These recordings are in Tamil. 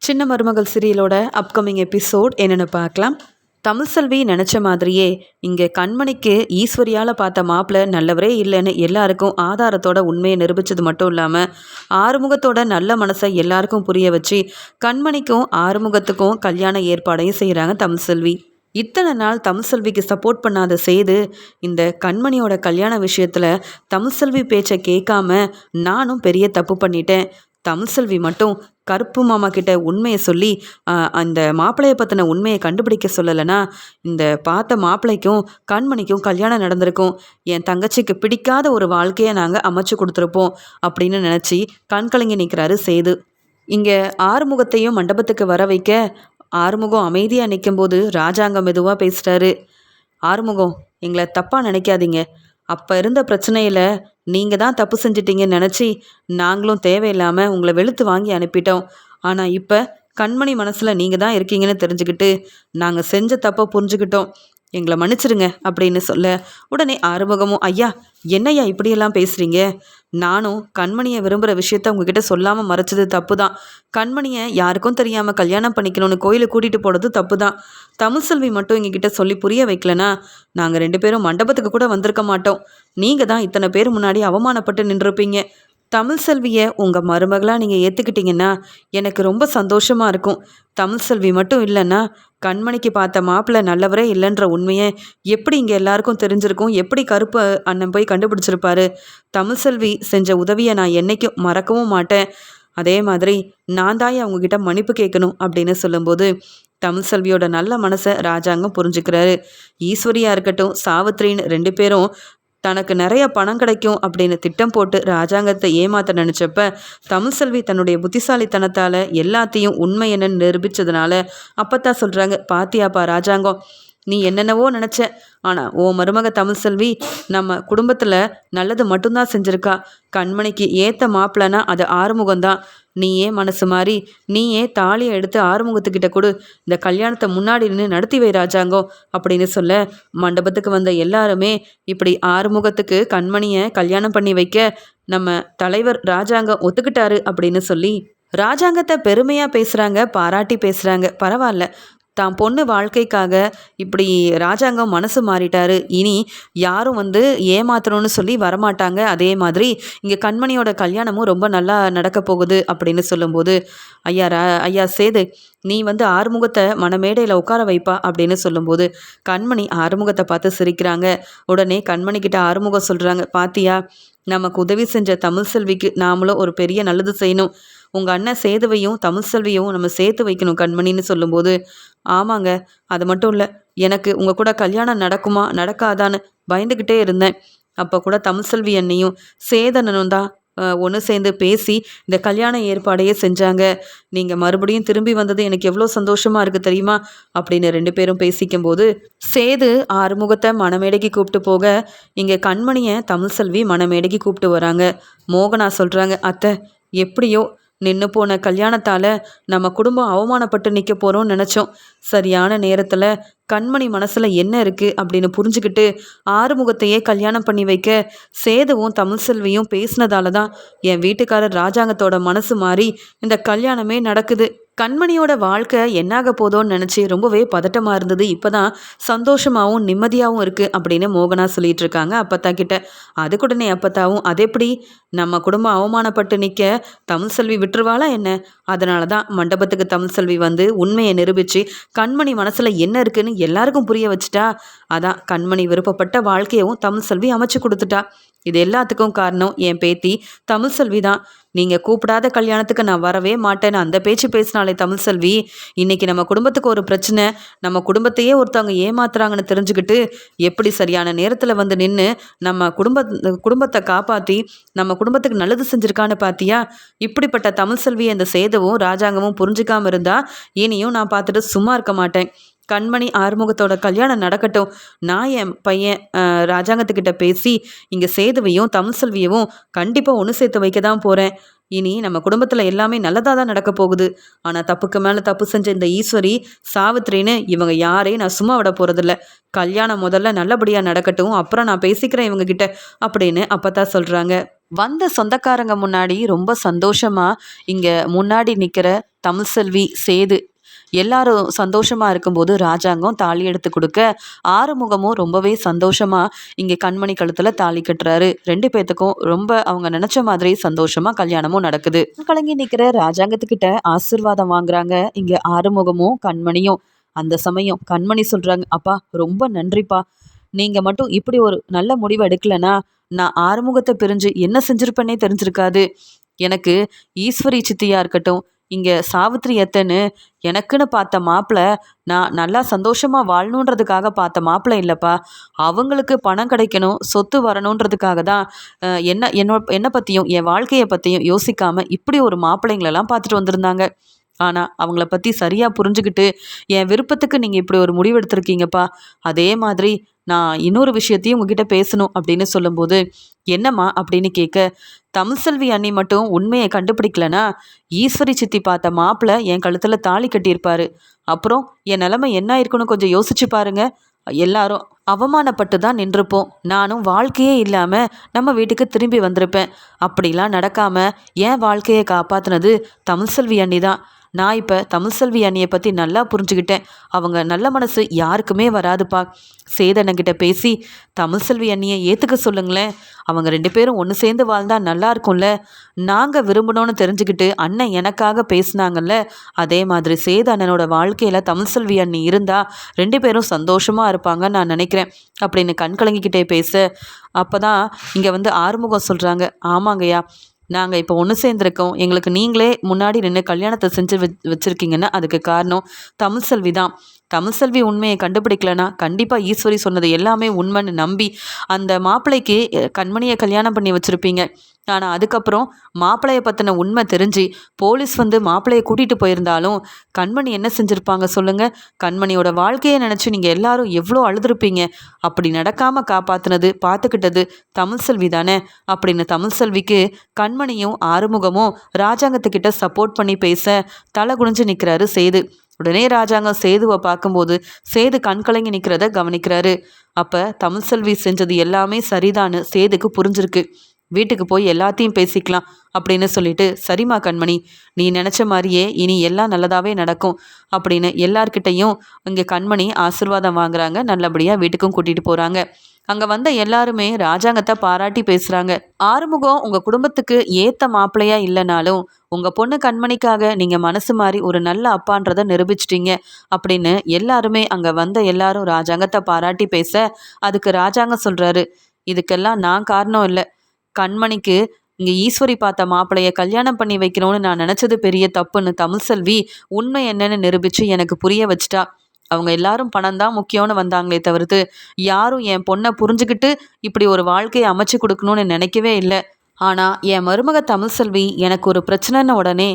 சின்ன மருமகள் சீரியலோட அப்கமிங் எபிசோட் என்னென்னு பார்க்கலாம். தமிழ்செல்வி நினச்ச மாதிரியே இங்கே கண்மணிக்கு ஈஸ்வரியால் பார்த்த மாப்பிள்ளை நல்லவரே இல்லைன்னு எல்லாருக்கும் ஆதாரத்தோட உண்மையை நிரூபித்தது மட்டும் இல்லாமல் ஆறுமுகத்தோட நல்ல மனசை எல்லாருக்கும் புரிய வச்சு கண்மணிக்கும் ஆறுமுகத்துக்கும் கல்யாண ஏற்பாடையும் செய்கிறாங்க தமிழ்செல்வி. இத்தனை நாள் தமிழ்செல்விக்கு சப்போர்ட் பண்ணாத செய்து இந்த கண்மணியோட கல்யாண விஷயத்தில் தமிழ்செல்வி பேச்சை கேட்காம நானும் பெரிய தப்பு பண்ணிட்டேன். தமிழ்செல்வி மட்டும் கருப்பு மாமா கிட்ட உண்மையை சொல்லி அந்த மாப்பிள்ளையை பற்றின உண்மையை கண்டுபிடிக்க சொல்லலைன்னா இந்த பார்த்த மாப்பிள்ளைக்கும் கண்மணிக்கும் கல்யாணம் நடந்திருக்கும். என் தங்கச்சிக்கு பிடிக்காத ஒரு வாழ்க்கையை நாங்கள் அமைச்சு கொடுத்துருப்போம் அப்படின்னு நினச்சி கண்கலங்கி நிற்கிறாரு சேது. இங்கே ஆறுமுகத்தையும் மண்டபத்துக்கு வர வைக்க ஆறுமுகம் அமைதியாக நிற்கும்போது ராஜாங்கம் மெதுவாக பேசுகிறாரு. ஆறுமுகம், எங்களை தப்பாக நினைக்காதீங்க. அப்போ இருந்த பிரச்சனையில் நீங்கள் தான் தப்பு செஞ்சிட்டீங்கன்னு நினச்சி நாங்களும் தேவையில்லாமல் உங்களை வெளுத்து வாங்கி அனுப்பிட்டோம். ஆனால் இப்போ கண்மணி மனசில் நீங்கள் தான் இருக்கீங்கன்னு தெரிஞ்சுக்கிட்டு நாங்கள் செஞ்ச தப்பை புரிஞ்சுக்கிட்டோம். எங்களை மன்னிச்சிடுங்க அப்படின்னு சொல்ல உடனே ஆறுமுகமும், ஐயா என்னையா இப்படியெல்லாம் பேசுகிறீங்க? நானும் கண்மணியை விரும்புகிற விஷயத்த உங்ககிட்ட சொல்லாமல் மறைச்சது தப்பு தான். கண்மணியை யாருக்கும் தெரியாமல் கல்யாணம் பண்ணிக்கணும்னு கோயிலுக்கு கூட்டிகிட்டு போனது தப்பு தான். தமிழ்செல்வி மட்டும் எங்ககிட்ட சொல்லி புரிய வைக்கலனா நாங்கள் 2 பேரும் மண்டபத்துக்கு கூட வந்திருக்க மாட்டோம். நீங்கள் தான் இத்தனை பேர் முன்னாடி அவமானப்பட்டு நின்றுருப்பீங்க. தமிழ்செல்வியை உங்கள் மருமகளாக நீங்கள் ஏற்றுக்கிட்டீங்கன்னா எனக்கு ரொம்ப சந்தோஷமாக இருக்கும். தமிழ்செல்வி மட்டும் இல்லைன்னா கண்மணிக்கு பார்த்த மாப்பிள்ளை நல்லவரே இல்லைன்ற உண்மையை எப்படி இங்கே எல்லாருக்கும் தெரிஞ்சிருக்கும்? எப்படி கருப்பு அண்ணன் போய் கண்டுபிடிச்சிருப்பாரு? தமிழ்செல்வி செஞ்ச உதவியை நான் என்றைக்கும் மறக்கவும் மாட்டேன். அதே மாதிரி நான் தாயே அவங்கக்கிட்ட மன்னிப்பு கேட்கணும் அப்படின்னு சொல்லும்போது தமிழ்செல்வியோட நல்ல மனசை ராஜாங்கம் புரிஞ்சுக்கிறாரு. ஈஸ்வரியாக இருக்கட்டும், சாவித்ரின்னு 2 பேரும் தனக்கு நிறைய பணம் கிடைக்கும் அப்படின்னு திட்டம் போட்டு ராஜாங்கத்தை ஏமாற்ற நினச்சப்ப தமிழ்செல்வி தன்னுடைய புத்திசாலித்தனத்தால் எல்லாத்தையும் உண்மை என்னன்னு நிரூபித்ததுனால அப்பத்தான் சொல்கிறாங்க, பாத்தியாப்பா ராஜாங்கம், நீ என்னென்னவோ நினச்ச, ஆனால் ஓ மருமக தமிழ்செல்வி நம்ம குடும்பத்தில் நல்லது மட்டும்தான் செஞ்சுருக்கா. கண்மணிக்கு ஏற்ற மாப்பிள்ளனா அது ஆறுமுகம்தான். நீயே மனசு மாறி நீயே தாலியை எடுத்து ஆறுமுகத்துக்கிட்ட கொடு, இந்த கல்யாணத்தை முன்னாடி நின்று நடத்தி வை ராஜாங்கம் அப்படின்னு சொல்ல மண்டபத்துக்கு வந்த எல்லாருமே இப்படி ஆறுமுகத்துக்கு கண்மணியை கல்யாணம் பண்ணி வைக்க நம்ம தலைவர் ராஜாங்கம் ஒத்துக்கிட்டாரு அப்படின்னு சொல்லி ராஜாங்கத்தை பெருமையாக பேசுகிறாங்க, பாராட்டி பேசுகிறாங்க. பரவாயில்ல, தான் பொண்ணு வாழ்க்கைக்காக இப்படி ராஜாங்கம் மனசு மாறிட்டாரு. இனி யாரும் ஏமாத்தணும்னு சொல்லி வரமாட்டாங்க. அதே மாதிரி இங்கே கண்மணியோட கல்யாணமும் ரொம்ப நல்லா நடக்க போகுது அப்படின்னு சொல்லும்போது ஐயா சேது, நீ ஆறுமுகத்தை மணமேடையில் உட்கார வைப்பா அப்படின்னு சொல்லும்போது கண்மணி ஆறுமுகத்தை பார்த்து சிரிக்கிறாங்க. உடனே கண்மணிக்கிட்ட ஆறுமுகம் சொல்கிறாங்க, பாத்தியா நமக்கு உதவி செஞ்ச தமிழ்செல்விக்கு நாமளும் ஒரு பெரிய நல்லது செய்யணும். உங்கள் அண்ணன் சேதுவையும் தமிழ்செல்வியும் நம்ம சேர்த்து வைக்கணும் கண்மணின்னு சொல்லும்போது, ஆமாங்க, அது மட்டும் இல்லை, எனக்கு உங்கள் கூட கல்யாணம் நடக்குமா நடக்காதான்னு பயந்துக்கிட்டே இருந்தேன். அப்போ கூட தமிழ்செல்வி அண்ணியும் சேதனனும் தான் ஒன்று சேர்ந்து பேசி இந்த கல்யாண ஏற்பாடையே செஞ்சாங்க. நீங்கள் மறுபடியும் திரும்பி வந்தது எனக்கு எவ்வளோ சந்தோஷமாக இருக்குது தெரியுமா அப்படின்னு 2 பேரும் பேசிக்கும்போது சேது ஆறுமுகத்தை மணமேடைக்கு கூப்பிட்டு போக இங்கே கண்மணியை தமிழ்செல்வி மணமேடைக்கு கூப்பிட்டு வராங்க. மோகனா சொல்கிறாங்க, அத்தை எப்படியோ நின்று போன கல்யாணத்தால் நம்ம குடும்பம் அவமானப்பட்டு நிற்க போகிறோம்னு நினச்சோம். சரியான நேரத்தில் கண்மணி மனசில் என்ன இருக்குது அப்படின்னு புரிஞ்சுக்கிட்டு ஆறுமுகத்தையே கல்யாணம் பண்ணி வைக்க சேதுவும் தமிழ்செல்வியும் பேசினதால தான் என் வீட்டுக்காரர் ராஜாங்கத்தோட மனசு மாறி இந்த கல்யாணமே நடக்குது. கண்மணியோட வாழ்க்கை என்னாக போதோன்னு நினச்சி ரொம்பவே பதட்டமாக இருந்தது. இப்போ தான் சந்தோஷமாகவும் நிம்மதியாகவும் இருக்குது அப்படின்னு மோகனா சொல்லிட்டு இருக்காங்க அப்பத்தா கிட்ட. அதுக்குடனே அப்பத்தாவும், அது எப்படி நம்ம குடும்பம் அவமானப்பட்டு நிற்க தமிழ்செல்வி விட்டுருவாளா என்ன? அதனால தான் மண்டபத்துக்கு தமிழ்செல்வி உண்மையை நிரூபித்து கண்மணி மனசில் என்ன இருக்குன்னு எல்லாருக்கும் புரிய வச்சுட்டா. அதான் கண்மணி விருப்பப்பட்ட வாழ்க்கையவும் தமிழ்செல்வி அமைச்சு கொடுத்துட்டா. இது எல்லாத்துக்கும் காரணம் என் பேத்தி தமிழ்செல்வி தான். நீங்கள் கூப்பிடாத கல்யாணத்துக்கு நான் வரவே மாட்டேன்னு அந்த பேச்சு பேசினாலே தமிழ்செல்வி, இன்றைக்கி நம்ம குடும்பத்துக்கு ஒரு பிரச்சனை, நம்ம குடும்பத்தையே ஒருத்தவங்க ஏமாத்துறாங்கன்னு தெரிஞ்சுக்கிட்டு எப்படி சரியான நேரத்தில் நின்று நம்ம குடும்பத்தை காப்பாற்றி நம்ம குடும்பத்துக்கு நல்லது செஞ்சுருக்கான்னு பார்த்தியா? இப்படிப்பட்ட தமிழ்செல்வியை இந்த சேதுவும் ராஜாங்கமும் புரிஞ்சிக்காமல் இருந்தால் இனியும் நான் பார்த்துட்டு சும்மா இருக்க மாட்டேன். கண்மணி ஆறுமுகத்தோட கல்யாணம் நடக்கட்டும். நான் என் பையன் ராஜாங்கத்துக்கிட்ட பேசி இங்கே சேதுவையும் தமிழ்செல்வியவும் கண்டிப்பாக ஒன்று சேர்த்து வைக்க தான் போகிறேன். இனி நம்ம குடும்பத்தில் எல்லாமே நல்லதாக தான் நடக்க போகுது. ஆனால் தப்புக்கு மேலே தப்பு செஞ்ச இந்த ஈஸ்வரி சாவித்ரின்னு இவங்க யாரையும் நான் சும்மா விட போகிறதில்ல. கல்யாணம் முதல்ல நல்லபடியாக நடக்கட்டும், அப்புறம் நான் பேசிக்கிறேன் இவங்ககிட்ட அப்படின்னு அப்போதான் சொல்கிறாங்க. வந்த சொந்தக்காரங்க முன்னாடி ரொம்ப சந்தோஷமாக இங்கே முன்னாடி நிற்கிற தமிழ்செல்வி, சேது எல்லாரும் சந்தோஷமா இருக்கும்போது ராஜாங்கம் தாலி எடுத்து கொடுக்க ஆறுமுகமும் ரொம்பவே சந்தோஷமா இங்கே கண்மணி கழுத்துல தாலி கட்டுறாரு. 2 பேத்துக்கும் ரொம்ப அவங்க நினைச்ச மாதிரி சந்தோஷமா கல்யாணமும் நடக்குது. கலங்கி நிக்கிற ராஜாங்கத்துக்கிட்ட ஆசீர்வாதம் வாங்குறாங்க இங்க ஆறுமுகமும் கண்மணியும். அந்த சமயம் கண்மணி சொல்றாங்க, அப்பா ரொம்ப நன்றிப்பா, நீங்க மட்டும் இப்படி ஒரு நல்ல முடிவு எடுக்கலனா நான் ஆறுமுகத்தை பிரிஞ்சு என்ன செஞ்சிருப்பேனே தெரிஞ்சிருக்காது. எனக்கு ஈஸ்வரி சித்தியா இருக்கட்டும், இங்க சாவித்திரி எத்தன்னு எனக்குன்னு பார்த்த மாப்பிள்ள, நான் நல்லா சந்தோஷமா வாழணுன்றதுக்காக பார்த்த மாப்பிள்ள இல்லப்பா. அவங்களுக்கு பணம் கிடைக்கணும், சொத்து வரணுன்றதுக்காக தான் என்ன பத்தியும் என் வாழ்க்கையை பத்தியும் யோசிக்காம இப்படி ஒரு மாப்பிள்ளைங்களெல்லாம் பார்த்துட்டு வந்திருந்தாங்க. ஆனால் அவங்கள பற்றி சரியாக புரிஞ்சுக்கிட்டு என் விருப்பத்துக்கு நீங்கள் இப்படி ஒரு முடிவு எடுத்திருக்கீங்கப்பா. அதே மாதிரி நான் இன்னொரு விஷயத்தையும் உங்ககிட்ட பேசணும் அப்படின்னு சொல்லும்போது, என்னம்மா அப்படின்னு கேட்க, தமிழ்செல்வி அண்ணி மட்டும் உண்மையை கண்டுபிடிக்கலனா ஈஸ்வரி சித்தி பார்த்த மாப்பிள்ள என் கழுத்தில் தாலி கட்டியிருப்பாரு. அப்புறம் என் நிலைமை என்ன இருக்குன்னு கொஞ்சம் யோசிச்சு பாருங்க. எல்லாரும் அவமானப்பட்டு தான் நின்றுப்போம். நானும் வாழ்க்கையே இல்லாமல் நம்ம வீட்டுக்கு திரும்பி வந்திருப்பேன். அப்படிலாம் நடக்காமல் என் வாழ்க்கையை காப்பாற்றினது தமிழ்செல்வி அண்ணி தான். நான் இப்போ தமிழ்செல்வி அண்ணியை பற்றி நல்லா புரிஞ்சுக்கிட்டேன். அவங்க நல்ல மனசு யாருக்குமே வராதுப்பா. சேதனங்கிட்ட பேசி தமிழ்செல்வி அண்ணியை ஏற்றுக்க சொல்லுங்களேன். அவங்க 2 பேரும் ஒன்று சேர்ந்து வாழ்ந்தா நல்லா இருக்கும்ல. நாங்கள் விரும்பணும்னு தெரிஞ்சுக்கிட்டு அண்ணன் எனக்காக பேசினாங்கல்ல, அதே மாதிரி சேத அண்ணனோட வாழ்க்கையில் தமிழ்செல்வி அண்ணி இருந்தால் 2 பேரும் சந்தோஷமாக இருப்பாங்கன்னு நான் நினைக்கிறேன் அப்படின்னு கண் கலங்கிக்கிட்டே பேச, அப்போ தான் இங்கே வந்து ஆறுமுகம் சொல்கிறாங்க, ஆமாங்கய்யா, நாங்கள் இப்போ ஒன்று சேர்ந்துருக்கோம். எங்களுக்கு நீங்களே முன்னாடி நின்று கல்யாணத்தை செஞ்சு வச்சுருக்கீங்கன்னா அதுக்கு காரணம் தமிழ்செல்வி தான். தமிழ்செல்வி உண்மையை கண்டுபிடிக்கலனா கண்டிப்பாக ஈஸ்வரி சொன்னது எல்லாமே உண்மைன்னு நம்பி அந்த மாப்பிள்ளைக்கு கண்மணியை கல்யாணம் பண்ணி வச்சுருப்பீங்க. ஆனால் அதுக்கப்புறம் மாப்பிள்ளையை பற்றின உண்மை தெரிஞ்சு போலீஸ் வந்து மாப்பிள்ளையை கூட்டிகிட்டு போயிருந்தாலும் கண்மணி என்ன செஞ்சுருப்பாங்க சொல்லுங்கள்? கண்மணியோட வாழ்க்கையை நினச்சி நீங்கள் எல்லாரும் எவ்வளோ அழுதுருப்பீங்க. அப்படி நடக்காமல் காப்பாற்றினது பார்த்துக்கிட்டது தமிழ்செல்வி தானே அப்படின்னு தமிழ்செல்விக்கு கண்மணியும் ஆறுமுகமும் ராஜாங்கத்துக்கிட்ட சப்போர்ட் பண்ணி பேச தலை குனிஞ்சு நிற்கிறாரு சேது. உடனே ராஜாங்கம் சேதுவை பார்க்கும்போது சேது கண்கலங்கி நிற்கிறத கவனிக்கிறாரு. அப்போ தமிழ்செல்வி செஞ்சது எல்லாமே சரிதான்னு சேதுக்கு புரிஞ்சிருக்கு. வீட்டுக்கு போய் எல்லாத்தையும் பேசிக்கலாம் அப்படின்னு சொல்லிட்டு, சரிம்மா கண்மணி, நீ நினச்ச மாதிரியே இனி எல்லாம் நல்லதாகவே நடக்கும் அப்படின்னு எல்லார்கிட்டையும் இங்கே கண்மணி ஆசீர்வாதம் வாங்குறாங்க. நல்லபடியாக வீட்டுக்கும் கூட்டிகிட்டு போகிறாங்க. அங்கே வந்த எல்லாருமே ராஜாங்கத்தை பாராட்டி பேசுகிறாங்க. ஆறுமுகம் உங்கள் குடும்பத்துக்கு ஏற்ற மாப்பிள்ளையா இல்லைனாலும் உங்கள் பொண்ணு கண்மணிக்காக நீங்கள் மனசு மாதிரி ஒரு நல்ல அப்பான்றதை நிரூபிச்சிட்டீங்க அப்படின்னு எல்லாருமே அங்கே வந்த எல்லாரும் ராஜாங்கத்தை பாராட்டி பேச, அதுக்கு ராஜாங்கம் சொல்கிறாரு, இதுக்கெல்லாம் நான் காரணம் இல்லை. கண்மணிக்கு இங்கே ஈஸ்வரி பார்த்த மாப்பிள்ளைய கல்யாணம் பண்ணி வைக்கணும்னு நான் நினச்சது பெரிய தப்புன்னு தமிழ்செல்வி உண்மை என்னன்னு நிரூபித்து எனக்கு புரிய வச்சிட்டா. அவங்க எல்லாரும் பணம் தான் முக்கியம்னு வந்தாங்களே தவிர்த்து யாரும் என் பொண்ணை புரிஞ்சுக்கிட்டு இப்படி ஒரு வாழ்க்கையை அமைச்சு கொடுக்கணும்னு நினைக்கவே இல்லை. ஆனால் என் மருமக தமிழ்செல்வி எனக்கு ஒரு பிரச்சனைன்னு உடனே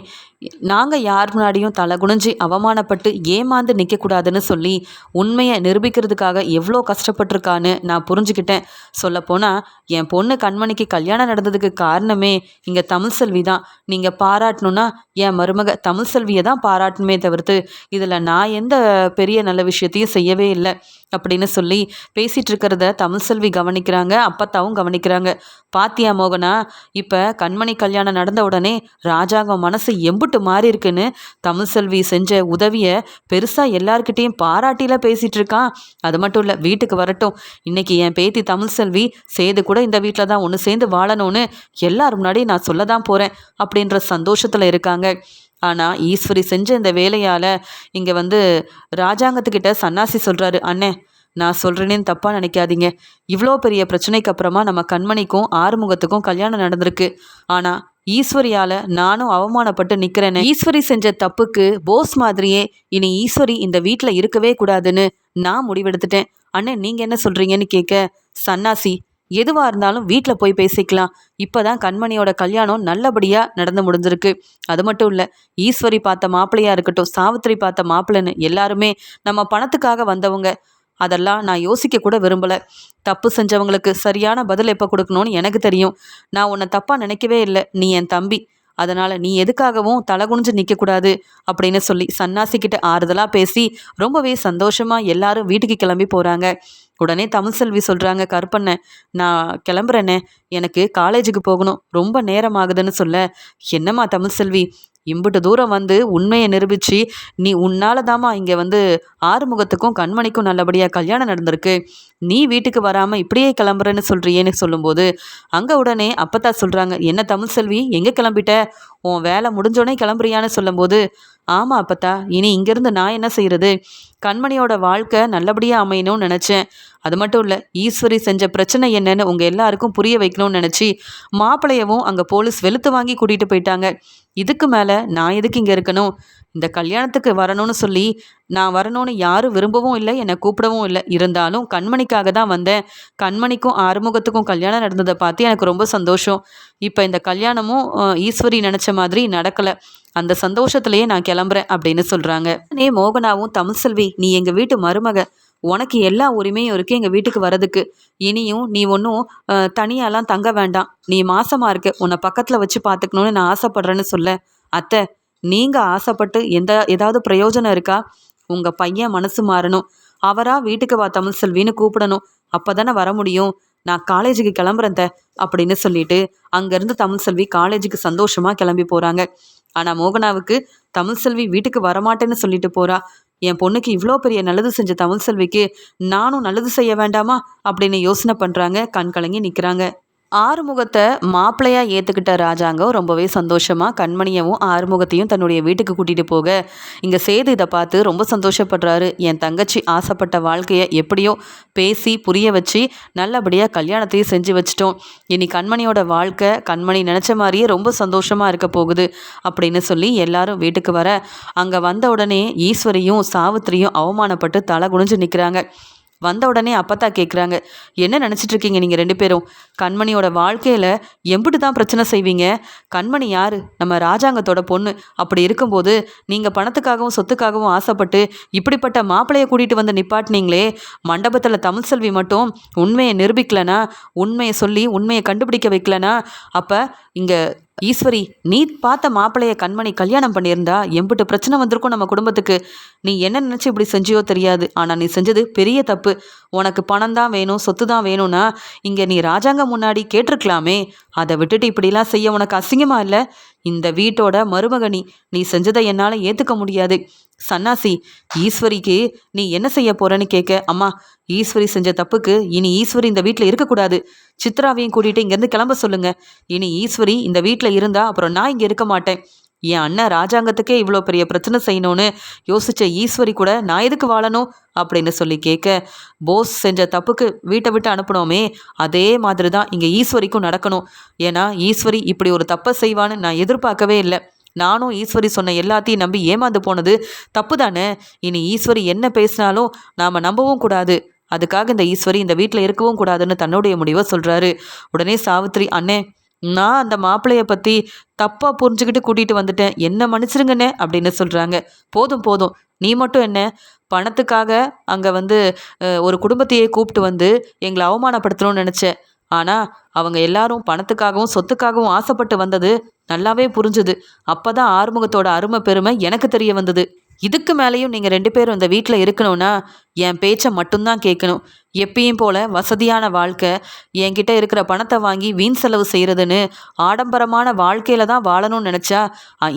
நாங்கள் யார் முன்னாடியும் தலை குனிஞ்சு அவமானப்பட்டு ஏமாந்து நிற்கக்கூடாதுன்னு சொல்லி உண்மையை நிரூபிக்கிறதுக்காக எவ்வளோ கஷ்டப்பட்டிருக்கான்னு நான் புரிஞ்சுக்கிட்டேன். சொல்லப்போனால் என் பொண்ணு கண்மணிக்கு கல்யாணம் நடந்ததுக்கு காரணமே இங்கே தமிழ்செல்வி தான். நீங்கள் பாராட்டணுன்னா என் மருமக தமிழ்செல்வியை தான் பாராட்டணுமே தவிர்த்து இதில் நான் எந்த பெரிய நல்ல விஷயத்தையும் செய்யவே இல்லை அப்படின்னு சொல்லி பேசிகிட்டு இருக்கிறத தமிழ்செல்வி கவனிக்கிறாங்க. அப்பத்தாவும் கவனிக்கிறாங்க. பாத்தியா மோகனா, இப்போ கண்மணி கல்யாணம் நடந்த உடனே ராஜாங்கம் மனசு எம்புட்டு மாறி இருக்குன்னு தமிழ்செல்வி செஞ்ச உதவியை பெருசாக எல்லார்கிட்டையும் பாராட்டில பேசிகிட்டு இருக்கான். அது மட்டும் இல்லை, வீட்டுக்கு வரட்டும், இன்னைக்கு என் பேத்தி தமிழ்செல்வி சேது கூட இந்த வீட்டில் தான் ஒன்று சேர்ந்து வாழணும்னு எல்லாரும் முன்னாடி நான் சொல்ல தான் போகிறேன் அப்படின்ற சந்தோஷத்தில் இருக்காங்க. ஆனால் ஈஸ்வரி செஞ்ச இந்த வேலையால் இங்கே வந்து ராஜாங்கத்துக்கிட்ட சன்னாசி சொல்கிறாரு, அண்ணே நான் சொல்கிறேனேன்னு தப்பாக நினைக்காதீங்க. இவ்வளோ பெரிய பிரச்சனைக்கு அப்புறமா நம்ம கண்மணிக்கும் ஆறுமுகத்துக்கும் கல்யாணம் நடந்திருக்கு. ஆனால் ஈஸ்வரியால் நானும் அவமானப்பட்டு நிற்கிறேன்னு ஈஸ்வரி செஞ்ச தப்புக்கு போஸ் மாதிரியே இனி ஈஸ்வரி இந்த வீட்டில் இருக்கவே கூடாதுன்னு நான் முடிவெடுத்துட்டேன். அண்ணன் நீங்கள் என்ன சொல்கிறீங்கன்னு கேட்க, சன்னாசி எதுவாக இருந்தாலும் வீட்டில் போய் பேசிக்கலாம். இப்போ தான் கண்மணியோட கல்யாணம் நல்லபடியாக நடந்து முடிஞ்சிருக்கு. அது மட்டும் இல்லை, ஈஸ்வரி பார்த்த மாப்பிள்ளையாக இருக்கட்டும், சாவித்திரி பார்த்த மாப்பிள்ளைன்னு எல்லாருமே நம்ம பணத்துக்காக வந்தவங்க. அதெல்லாம் நான் யோசிக்க கூட விரும்பலை. தப்பு செஞ்சவங்களுக்கு சரியான பதில் எப்போ கொடுக்கணும்னு எனக்கு தெரியும். நான் உன்னை தப்பாக நினைக்கவே இல்லை. நீ என் தம்பி. அதனால் நீ எதுக்காகவும் தலை குனிஞ்சு நிற்கக்கூடாது அப்படின்னு சொல்லி சன்னாசிக்கிட்ட ஆறுதலாக பேசி ரொம்பவே சந்தோஷமாக எல்லாரும் வீட்டுக்கு கிளம்பி போகிறாங்க. உடனே தமிழ்செல்வி சொல்கிறாங்க, கருப்பண்ண நான் கிளம்புறேன்னே, எனக்கு காலேஜுக்கு போகணும், ரொம்ப நேரம் ஆகுதுன்னு சொல்ல, என்னம்மா தமிழ்செல்வி, இம்புட்டு தூரம் வந்து உண்மையை நிரூபித்து நீ உன்னால தாம்மா இங்கே வந்து ஆறுமுகத்துக்கும் கண்மணிக்கும் நல்லபடியாக கல்யாணம் நடந்திருக்கு, நீ வீட்டுக்கு வராமல் இப்படியே கிளம்புறேன்னு சொல்கிறியேன்னு சொல்லும்போது அங்கே உடனே அப்பத்தா சொல்கிறாங்க, என்ன தமிழ்செல்வி எங்கே கிளம்பிட்ட, உன் வேலை முடிஞ்சோடனே கிளம்புறியான்னு சொல்லும்போது, ஆமாம் அப்பத்தா, இனி இங்கேருந்து நான் என்ன செய்கிறது, கண்மணியோட வாழ்க்கை நல்லபடியாக அமையணும்னு நினச்சேன். அது மட்டும் இல்லை, ஈஸ்வரி செஞ்ச பிரச்சனை என்னன்னு உங்கள் எல்லாருக்கும் புரிய வைக்கணும்னு நினச்சி மாப்பிள்ளையவும் அங்கே போலீஸ் வெளுத்து வாங்கி கூட்டிகிட்டு போயிட்டாங்க. இதுக்கு மேலே நான் எதுக்கு இங்கே இருக்கணும், இந்த கல்யாணத்துக்கு வரணும்னு சொல்லி நான் வரணும்னு யாரும் விரும்பவும் இல்லை, என்னை கூப்பிடவும் இல்லை. இருந்தாலும் கண்மணிக்காக தான் வந்தேன். கண்மணிக்கும் ஆறுமுகத்துக்கும் கல்யாணம் நடந்ததை பார்த்து எனக்கு ரொம்ப சந்தோஷம். இப்போ இந்த கல்யாணமும் ஈஸ்வரி நினச்ச மாதிரி நடக்கலை. அந்த சந்தோஷத்துலேயே நான் கிளம்புறேன் அப்படின்னு சொல்கிறாங்க. மோகனாவும், தமிழ்செல்வி நீ எங்கள் வீட்டு மருமக, உனக்கு எல்லா உரிமையும் இருக்குது எங்கள் வீட்டுக்கு வரதுக்கு. இனியும் நீ ஒன்றும் தனியாலாம் தங்க வேண்டாம். நீ மாசமாக இருக்க, உன்னை பக்கத்தில் வச்சு பார்த்துக்கணுன்னு நான் ஆசைப்பட்றேன்னு சொல்ல, அத்தை நீங்கள் ஆசைப்பட்டு ஏதாவது பிரயோஜனம் இருக்கா? உங்கள் பையன் மனசு மாறணும். அவராக வீட்டுக்கு வா தமிழ்செல்வின்னு கூப்பிடணும். அப்போ தானே வர முடியும். நான் காலேஜுக்கு கிளம்புறேன் அப்படின்னு சொல்லிட்டு அங்கேருந்து தமிழ்செல்வி காலேஜுக்கு சந்தோஷமாக கிளம்பி போகிறாங்க. ஆனால் மோகனாவுக்கு தமிழ்செல்வி வீட்டுக்கு வரமாட்டேன்னு சொல்லிட்டு போகிறா. என் பொண்ணுக்கு இவ்வளோ பெரிய நல்லது செஞ்ச தமிழ்செல்விக்கு நானும் நல்லது செய்ய வேண்டாமா அப்படின்னு யோசனை பண்ணுறாங்க. கண் கலங்கி நிற்கிறாங்க. ஆறுமுகத்தை மாப்பிள்ளையாக ஏற்றுக்கிட்ட ராஜாங்கம் ரொம்பவே சந்தோஷமாக கண்மணியவும் ஆறுமுகத்தையும் தன்னுடைய வீட்டுக்கு கூட்டிகிட்டு போக இங்கே சேது இதை பார்த்து ரொம்ப சந்தோஷப்படுறாரு. என் தங்கச்சி ஆசைப்பட்ட வாழ்க்கையை எப்படியோ பேசி புரிய வச்சு நல்லபடியாக கல்யாணத்தையும் செஞ்சு வச்சிட்டோம். இனி கண்மணியோட வாழ்க்கை கண்மணி நினச்ச மாதிரியே ரொம்ப சந்தோஷமாக இருக்க போகுது அப்படின்னு சொல்லி எல்லாரும் வீட்டுக்கு வர அங்கே வந்த உடனே ஈஸ்வரியும் சாவித்திரியும் அவமானப்பட்டு தலை குனிஞ்சு நிற்கிறாங்க. வந்த உடனே அப்பத்தா கேட்குறாங்க, என்ன நினச்சிட்டு இருக்கீங்க நீங்கள் 2 பேரும்? கண்மணியோட வாழ்க்கையில் எம்பிட்டு தான் பிரச்சனை செய்வீங்க? கண்மணி யார்? நம்ம ராஜாங்கத்தோட பொண்ணு. அப்படி இருக்கும்போது நீங்கள் பணத்துக்காகவும் சொத்துக்காகவும் ஆசைப்பட்டு இப்படிப்பட்ட மாப்பிள்ளையை கூட்டிகிட்டு வந்து நிப்பாட்டினீங்களே. மண்டபத்தில் தமிழ்செல்வி மட்டும் உண்மையை நிரூபிக்கலனா, உண்மையை சொல்லி உண்மையை கண்டுபிடிக்க வைக்கலனா, அப்போ இங்கே ஈஸ்வரி நீ பார்த்த மாப்பிள்ளைய கண்மணி கல்யாணம் பண்ணியிருந்தா எம்பிட்டு பிரச்சனை வந்திருக்கும் நம்ம குடும்பத்துக்கு. நீ என்ன நினச்சி இப்படி செஞ்சியோ தெரியாது, ஆனால் நீ செஞ்சது பெரிய தப்பு. உனக்கு பணம் தான் வேணும், சொத்து தான் வேணும்னா இங்கே நீ ராஜாங்கம் முன்னாடி கேட்டிருக்கலாமே. அதை விட்டுட்டு இப்படிலாம் செய்ய உனக்கு அசிங்கமா இல்லை? இந்த வீட்டோட மருமகனி, நீ செஞ்சதை என்னால் ஏற்றுக்க முடியாது. சன்னாசி, ஈஸ்வரிக்கு நீ என்ன செய்ய போறன்னு கேட்க, அம்மா ஈஸ்வரி செஞ்ச தப்புக்கு இனி ஈஸ்வரி இந்த வீட்டில் இருக்கக்கூடாது. சித்ராவையும் கூட்டிகிட்டு இங்கேருந்து கிளம்ப சொல்லுங்க. இனி ஈஸ்வரி இந்த வீட்டில் இருந்தா அப்புறம் நான் இங்கே இருக்க மாட்டேன். என் அண்ணன் ராஜாங்கத்துக்கே இவ்வளோ பெரிய பிரச்சனை செய்யணும்னு யோசித்த ஈஸ்வரி கூட நான் எதுக்கு வாழணும் அப்படின்னு சொல்லி கேட்க, போஸ் செஞ்ச தப்புக்கு வீட்டை விட்டு அனுப்பணுமே, அதே மாதிரி தான் இங்கே ஈஸ்வரிக்கும் நடக்கணும். ஏன்னா ஈஸ்வரி இப்படி ஒரு தப்பை செய்வான்னு நான் எதிர்பார்க்கவே இல்லை. நானும் ஈஸ்வரி சொன்ன எல்லாத்தையும் நம்பி ஏமாந்து போனது தப்பு தானே. இனி ஈஸ்வரி என்ன பேசினாலும் நாம் நம்பவும் கூடாது. அதுக்காக இந்த ஈஸ்வரி இந்த வீட்டில் இருக்கவும் கூடாதுன்னு தன்னுடைய முடிவை சொல்கிறாரு. உடனே சாவித்திரி, அண்ணே நான் அந்த மாப்பிள்ளையை பற்றி தப்பாக புரிஞ்சுக்கிட்டு கூட்டிகிட்டு வந்துட்டேன், என்ன மன்னிச்சிருங்கண்ணே அப்படின்னு சொல்கிறாங்க. போதும் போதும், நீ மட்டும் என்ன பணத்துக்காக அங்கே வந்து ஒரு குடும்பத்தையே கூப்பிட்டு வந்து எங்களை அவமானப்படுத்தணும்னு நினச்சேன். ஆனால் அவங்க எல்லாரும் பணத்துக்காகவும் சொத்துக்காகவும் ஆசைப்பட்டு வந்தது நல்லாவே புரிஞ்சுது. அப்போ தான் ஆறுமுகத்தோட அருமை பெருமை எனக்கு தெரிய வந்தது. இதுக்கு மேலேயும் நீங்கள் 2 பேரும் இந்த வீட்டில் இருக்கணும்னா என் பேச்சை மட்டும்தான் கேட்கணும். எப்பயும் போல் வசதியான வாழ்க்கை, என்கிட்ட இருக்கிற பணத்தை வாங்கி வீண் செலவு செய்கிறதுன்னு ஆடம்பரமான வாழ்க்கையில் தான் வாழணும்னு நினச்சா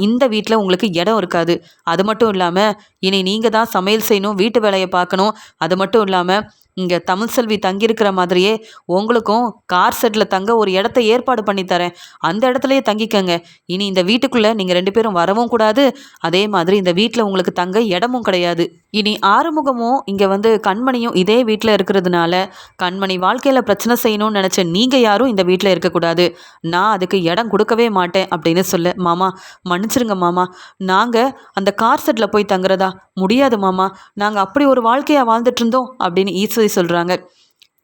இந்த வீட்டில் உங்களுக்கு இடம் இருக்காது. அது மட்டும் இல்லாமல் இனி நீங்கள் தான் சமையல் செய்யணும், வீட்டு வேலையை பார்க்கணும். அது மட்டும் இல்லாமல் இங்கே தமிழ்செல்வி தங்கியிருக்கிற மாதிரியே உங்களுக்கும் கார் செட்டில் தங்க ஒரு இடத்த ஏற்பாடு பண்ணி தரேன், அந்த இடத்துலையே தங்கிக்கங்க. இனி இந்த வீட்டுக்குள்ளே நீங்கள் 2 பேரும் வரவும் கூடாது. அதே மாதிரி இந்த வீட்டில் உங்களுக்கு தங்க இடமும் கிடையாது. இனி ஆறுமுகமும் இங்கே வந்து கண்மணியும் இதே வீட்டில் இருக்கிறதுனால கண்மணி வாழ்க்கையில் பிரச்சனை செய்யணும்னு நினச்ச நீங்கள் யாரும் இந்த வீட்டில் இருக்கக்கூடாது. நான் அதுக்கு இடம் கொடுக்கவே மாட்டேன் அப்படின்னு சொல்ல, மாமா மன்னிச்சிருங்க மாமா, நாங்கள் அந்த கார் செட்டில் போய் தங்குறதா? முடியாது மாமா, நாங்கள் அப்படி ஒரு வாழ்க்கையாக வாழ்ந்துட்டு இருந்தோம் அப்படின்னு ஈஸ்வரி சொல்கிறாங்க.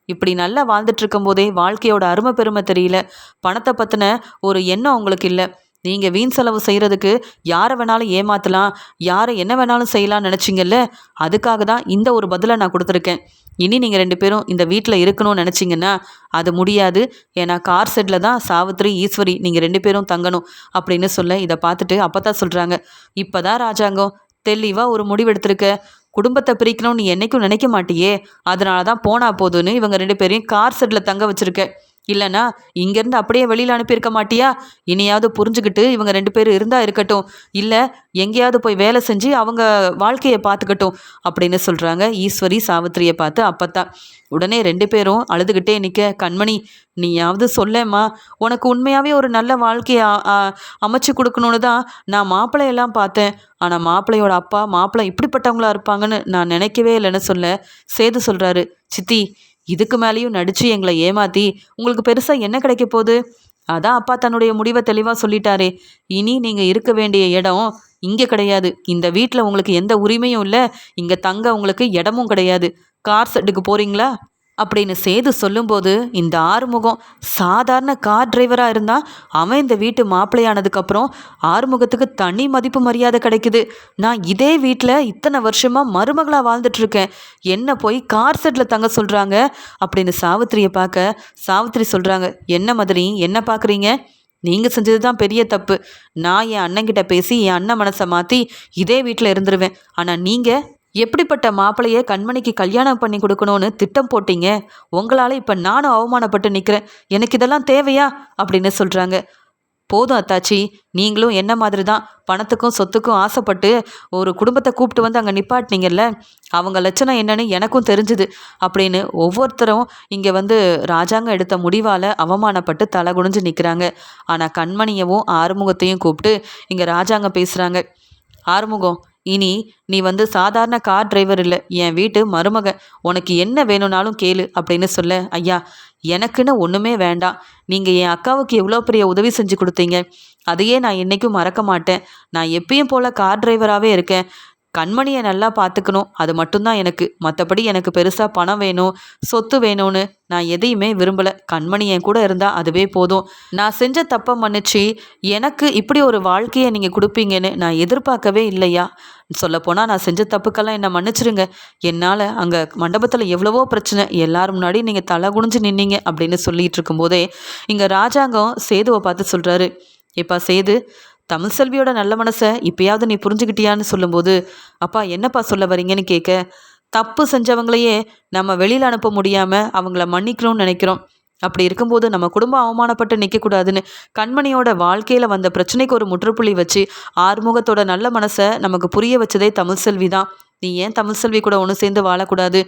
இப்படி நல்லா வாழ்ந்துட்டு இருக்கும் போதே வாழ்க்கையோட அருமை பெருமை தெரியல, பணத்தை பற்றின ஒரு எண்ணம் உங்களுக்கு இல்லை. நீங்கள் வீண் செலவு செய்கிறதுக்கு யாரை வேணாலும் ஏமாற்றலாம், யாரை என்ன வேணாலும் செய்யலாம்னு நினச்சிங்கல்ல, அதுக்காக தான் இந்த ஒரு பதிலை நான் கொடுத்துருக்கேன். இனி நீங்கள் 2 பேரும் இந்த வீட்டில் இருக்கணும்னு நினச்சிங்கன்னா அது முடியாது. ஏன்னா கார் செட்டில் தான் சாவித்திரி ஈஸ்வரி நீங்கள் 2 பேரும் தங்கணும் அப்படின்னு சொல்ல, இதை பார்த்துட்டு அப்போ தான் சொல்கிறாங்க, இப்போ தான் ராஜாங்கம் தெளிவாக ஒரு முடிவெடுத்திருக்க. குடும்பத்தை பிரிக்கணும்னு நீ என்றைக்கும் நினைக்க மாட்டியே, அதனால தான் போனா போதுன்னு இவங்க 2 பேரையும் கார் செட்டில் தங்க வச்சுருக்க. இல்லைனா இங்கேருந்து அப்படியே வெளியில் அனுப்பியிருக்க மாட்டியா? இனியாவது புரிஞ்சுக்கிட்டு இவங்க 2 பேரும் இருந்தா இருக்கட்டும், இல்லை எங்கேயாவது போய் வேலை செஞ்சு அவங்க வாழ்க்கையை பார்த்துக்கட்டும் அப்படின்னு சொல்கிறாங்க ஈஸ்வரி சாவித்திரியை பார்த்து அப்பத்தா. உடனே 2 பேரும் அழுதுகிட்டே நிற்க, கண்மணி நீயாவது சொல்லேம்மா, உனக்கு உண்மையாகவே ஒரு நல்ல வாழ்க்கையை அமைச்சு கொடுக்கணுன்னு தான் நான் மாப்பிள்ளையெல்லாம் பார்த்தேன். ஆனால் மாப்பிள்ளையோட அப்பா மாப்பிள்ளை இப்படிப்பட்டவங்களா இருப்பாங்கன்னு நான் நினைக்கவே இல்லைன்னு சொல்ல, சேது சொல்கிறாரு, சித்தி இதுக்கு மேலேயும் நடித்து எங்களை ஏமாற்றி உங்களுக்கு பெருசாக என்ன கிடைக்க போகுது? அதான் அப்பா தன்னுடைய முடிவை தெளிவாக சொல்லிட்டாரே. இனி நீங்கள் இருக்க வேண்டிய இடம் இங்கே கிடையாது. இந்த வீட்டில் உங்களுக்கு எந்த உரிமையும் இல்லை. இங்கே தங்க உங்களுக்கு இடமும் கிடையாது. கார் செட்டுக்கு போகிறீங்களா அப்படின்னு சேது சொல்லும்போது, இந்த ஆறுமுகம் சாதாரண கார் டிரைவராக இருந்தால் அவன் இந்த வீட்டு மாப்பிள்ளையானதுக்கப்புறம் ஆறுமுகத்துக்கு தனி மதிப்பு மரியாதை கிடைக்குது. நான் இதே வீட்டில் இத்தனை வருஷமாக மருமகளாக வாழ்ந்துட்டுருக்கேன். என்ன போய் கார் செட்டில் தங்க சொல்கிறாங்க அப்படின்னு சாவித்திரியை பார்க்க, சாவித்திரி சொல்கிறாங்க, என்ன மாதிரி என்ன பார்க்குறீங்க? நீங்கள் செஞ்சது தான் பெரிய தப்பு. நான் என் அண்ணங்கிட்ட பேசி என் அண்ணன் மனசை மாற்றி இதே வீட்டில் இருந்துருவேன். ஆனால் நீங்கள் எப்படிப்பட்ட மாப்பிள்ளையை கண்மணிக்கு கல்யாணம் பண்ணி கொடுக்கணும்னு திட்டம் போட்டீங்க? உங்களால் இப்போ நானும் அவமானப்பட்டு நிற்கிறேன். எனக்கு இதெல்லாம் தேவையா அப்படின்னு சொல்கிறாங்க. போதும் அத்தாச்சி, நீங்களும் என்ன மாதிரி தான் பணத்துக்கும் சொத்துக்கும் ஆசைப்பட்டு ஒரு குடும்பத்தை கூப்பிட்டு வந்து அங்கே நிப்பாட்டினீங்கல்ல, அவங்க லட்சணம் என்னன்னு எனக்கும் தெரிஞ்சுது அப்படின்னு ஒவ்வொருத்தரும் இங்கே வந்து ராஜாங்க எடுத்த முடிவால் அவமானப்பட்டு தலை குனிஞ்சு நிற்கிறாங்க. ஆனால் கண்மணியவும் ஆறுமுகத்தையும் கூப்பிட்டு இங்கே ராஜாங்க பேசுகிறாங்க. ஆறுமுகம், இனி நீ வந்து சாதாரண கார் டிரைவர் இல்லை, என் வீட்டு மருமக. உனக்கு என்ன வேணும்னாலும் கேளு அப்படின்னு சொல்ல, ஐயா எனக்குன்னு ஒன்றுமே வேண்டாம். நீங்கள் என் அக்காவுக்கு எவ்வளோ பெரிய உதவி செஞ்சு கொடுத்தீங்க, அதையே நான் என்றைக்கும் மறக்க மாட்டேன். நான் எப்பயும் போல் கார் டிரைவராகவே இருக்கேன். கண்மணியை நல்லா பார்த்துக்கணும், அது மட்டும்தான் எனக்கு. மற்றபடி எனக்கு பெருசாக பணம் வேணும், சொத்து வேணும்னு நான் எதையுமே விரும்பலை. கண்மணி என் கூட இருந்தால் அதுவே போதும். நான் செஞ்ச தப்பை மன்னிச்சு எனக்கு இப்படி ஒரு வாழ்க்கையை நீங்கள் கொடுப்பீங்கன்னு நான் எதிர்பார்க்கவே இல்லையா. சொல்லப்போனால் நான் செஞ்ச தப்புக்கெல்லாம் என்னை மன்னிச்சிருங்க. என்னால் அங்கே மண்டபத்தில் எவ்வளவோ பிரச்சனை, எல்லாரும் முன்னாடி நீங்கள் தலை குனிஞ்சு நின்னீங்க அப்படின்னு சொல்லிட்டு இருக்கும்போதே இங்கே ராஜாங்கம் சேதுவை பார்த்து சொல்கிறாரு, எப்பா சேது, தமிழ்செல்வியோட நல்ல மனசை இப்பயாவது நீ புரிஞ்சுக்கிட்டியான்னு சொல்லும்போது, அப்பா என்னப்பா சொல்ல வரீங்கன்னு கேட்க, தப்பு செஞ்சவங்களையே நம்ம வெளியில் அனுப்ப முடியாமல் அவங்கள மன்னிக்கணும்னு நினைக்கிறோம். அப்படி இருக்கும்போது நம்ம குடும்பம் அவமானப்பட்டு நிற்கக்கூடாதுன்னு கண்மணியோட வாழ்க்கையில் வந்த பிரச்சனைக்கு ஒரு முற்றுப்புள்ளி வச்சு ஆறுமுகத்தோட நல்ல மனசை நமக்கு புரிய வச்சதே தமிழ்செல்வி தான். நீ ஏன் தமிழ்செல்வி கூட ஒன்று சேர்ந்து வாழக்கூடாது?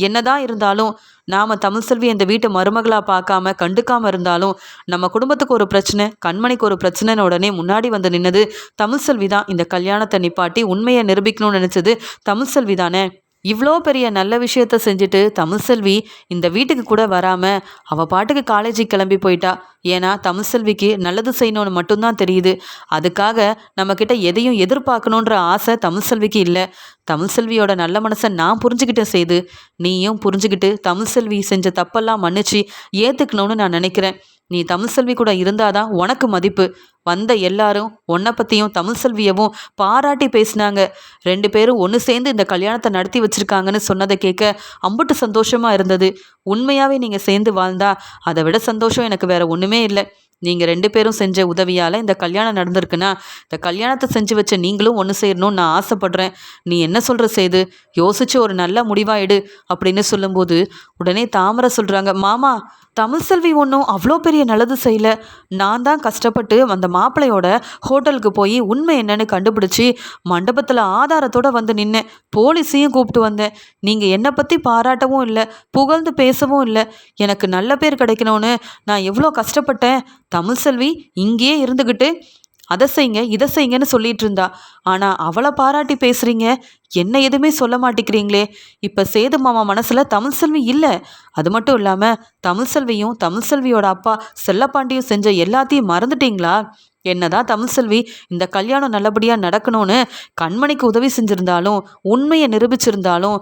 என்னதான் இருந்தாலும் நாம் தமிழ்செல்வி இந்த வீட்டு மருமகளாக பார்க்காம கண்டுக்காமல் இருந்தாலும் நம்ம குடும்பத்துக்கு ஒரு பிரச்சனை, கண்மணிக்கு ஒரு பிரச்சனைன்னு உடனே முன்னாடி வந்து நின்னது தமிழ்செல்வி தான். இந்த கல்யாணத்தை நிப்பாட்டி உண்மையை நிரூபிக்கணும்னு நினச்சது தமிழ்செல்வி தானே. இவ்வளோ பெரிய நல்ல விஷயத்த செஞ்சுட்டு தமிழ்செல்வி இந்த வீட்டுக்கு கூட வராமல் அவள் பாட்டுக்கு காலேஜுக்கு கிளம்பி போயிட்டா. ஏன்னா தமிழ்செல்விக்கு நல்லது செய்யணும்னு மட்டும்தான் தெரியுது. அதுக்காக நம்மக்கிட்ட எதையும் எதிர்பார்க்கணுன்ற ஆசை தமிழ்செல்விக்கு இல்லை. தமிழ்செல்வியோட நல்ல மனசை நான் புரிஞ்சுக்கிட்டேன் செய்து, நீயும் புரிஞ்சுக்கிட்டு தமிழ்செல்வி செஞ்ச தப்பெல்லாம் மன்னிச்சு ஏற்றுக்கணும்னு நான் நினைக்கிறேன். நீ தமிழ்செல்வி கூட இருந்தாதான் உனக்கு மதிப்பு. வந்த எல்லாரும் உன்னை பற்றியும் தமிழ்செல்வியவும் பாராட்டி பேசினாங்க. 2 பேரும் ஒன்று சேர்ந்து இந்த கல்யாணத்தை நடத்தி வச்சுருக்காங்கன்னு சொன்னதை கேட்க அம்புட்டு சந்தோஷமாக இருந்தது. உண்மையாகவே நீங்கள் சேர்ந்து வாழ்ந்தா அதை விட சந்தோஷம் எனக்கு வேறு ஒன்றுமே இல்லை. நீங்கள் 2 பேரும் செஞ்ச உதவியால் இந்த கல்யாணம் நடந்திருக்குன்னா இந்த கல்யாணத்தை செஞ்சு வச்ச நீங்களும் ஒன்று சேரணும்னு நான் ஆசைப்பட்றேன். நீ என்ன சொல்கிற சேது, யோசிச்சு ஒரு நல்ல முடிவாக எடு அப்படின்னு சொல்லும்போது உடனே தாமரை சொல்கிறாங்க, மாமா தமிழ்செல்வி ஒன்றும் அவ்வளோ பெரிய நல்லது செய்யலை. நான் தான் கஷ்டப்பட்டு அந்த மாப்பிள்ளையோட ஹோட்டலுக்கு போய் உண்மை என்னன்னு கண்டுபிடிச்சி மண்டபத்தில் ஆதாரத்தோடு வந்து நின்னேன். போலீஸையும் கூப்பிட்டு வந்தேன். நீங்கள் என்னை பற்றி பாராட்டவும் இல்லை, புகழ்ந்து பேசவும் இல்லை. எனக்கு நல்ல பேர் கிடைக்கணும்னு நான் எவ்வளோ கஷ்டப்பட்டேன். தமிழ்செல்வி இங்கேயே இருந்துக்கிட்டு அதை செய்யுங்க இதை செய்யுங்கன்னு சொல்லிட்டு இருந்தா. ஆனால் அவளை பாராட்டி பேசுகிறீங்க, என்ன எதுவுமே சொல்ல மாட்டேங்கிறீங்களே. இப்போ சேது மாமா மனசில் தமிழ்செல்வி இல்லை. அது மட்டும் இல்லாமல் தமிழ்செல்வியும் தமிழ்செல்வியோட அப்பா செல்லப்பாண்டியும் செஞ்ச எல்லாத்தையும் மறந்துட்டீங்களா? என்னதான் தமிழ்செல்வி இந்த கல்யாணம் நல்லபடியாக நடக்கணும்னு கண்மணிக்கு உதவி செஞ்சுருந்தாலும் உண்மையை நிரூபிச்சிருந்தாலும்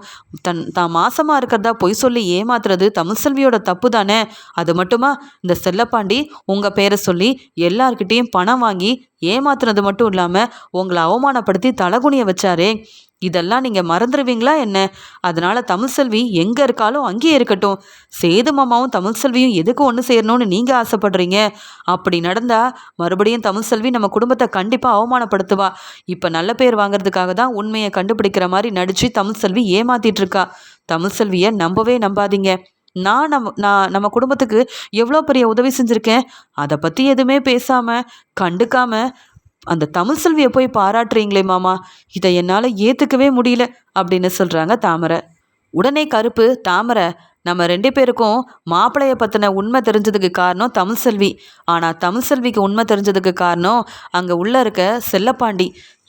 தான் மாசமாக இருக்கிறதா பொய் சொல்லி ஏமாத்துறது தமிழ்செல்வியோட தப்பு தானே. அது மட்டுமா இந்த செல்லப்பாண்டி உங்கள் பேரை சொல்லி எல்லார்கிட்டேயும் பணம் வாங்கி ஏமாத்துனது மட்டும் இல்லாமல் உங்களை அவமானப்படுத்தி தலகுனிய வச்சாரே. இதெல்லாம் நீங்கள் மறந்துடுவீங்களா என்ன? அதனால் தமிழ்செல்வி எங்கே இருக்காலும் அங்கேயே இருக்கட்டும். சேது மாமாவும் தமிழ்செல்வியும் எதுக்கு ஒன்று சேரணும்னு நீங்கள் ஆசைப்படுறீங்க? அப்படி நடந்தால் மறுபடியும் தமிழ்செல்வி நம்ம குடும்பத்தை கண்டிப்பாக அவமானப்படுத்துவா. இப்போ நல்ல பேர் வாங்குறதுக்காக தான் உண்மையை கண்டுபிடிக்கிற மாதிரி நடித்து தமிழ்செல்வி ஏமாத்திட்டு இருக்கா. தமிழ்செல்வியை நம்பவே நம்பாதீங்க. நான் நம்ம குடும்பத்துக்கு எவ்வளோ பெரிய உதவி செஞ்சுருக்கேன். அதை பற்றி எதுவுமே பேசாமல் கண்டுக்காம அந்த தமிழ் செல்வியை போய் பாராட்டுறீங்களே மாமா, இதை என்னால் ஏற்றுக்கவே முடியல அப்படின்னு சொல்கிறாங்க தாமரை. உடனே கருப்பு, தாமரை, நம்ம 2 பேருக்கும் மாப்பிள்ளைய பற்றின உண்மை தெரிஞ்சதுக்கு காரணம் தமிழ் செல்வி. ஆனால் தமிழ் செல்விக்கு உண்மை தெரிஞ்சதுக்கு காரணம் அங்கே உள்ளே இருக்க செல்லப்பாண்டி.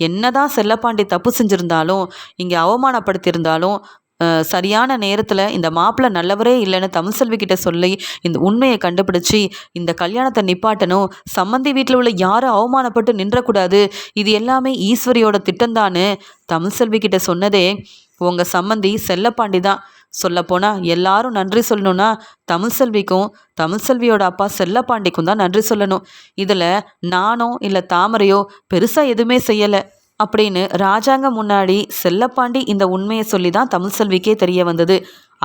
என்னதான் செல்லப்பாண்டி தப்பு செஞ்சுருந்தாலும், இங்கே அவமானப்படுத்தியிருந்தாலும், சரியான நேரத்தில் இந்த மாப்பிள்ளை நல்லவரே இல்லைன்னு தமிழ் செல்வி கிட்ட சொல்லி இந்த உண்மையை கண்டுபிடிச்சி இந்த கல்யாணத்தை நிப்பாட்டணும். சம்மந்தி வீட்டில் உள்ள யாரும் அவமானப்பட்டு நின்றக்கூடாது. இது எல்லாமே ஈஸ்வரியோட திட்டம்தான்னு தமிழ் செல்வி கிட்ட சொன்னதே உங்கள் சம்மந்தி செல்லப்பாண்டி தான். சொல்லப்போனால் எல்லாரும் நன்றி சொல்லணும்னா தமிழ் செல்விக்கும் தமிழ் செல்வியோட அப்பா செல்லப்பாண்டிக்கும் தான் நன்றி சொல்லணும். இதில் நானோ இல்லை தாமரையோ பெருசாக எதுவுமே செய்யலை அப்படின்னு ராஜாங்க முன்னாடி செல்லப்பாண்டி இந்த உண்மையை சொல்லி தான் தமிழ் செல்விக்கே தெரிய வந்தது.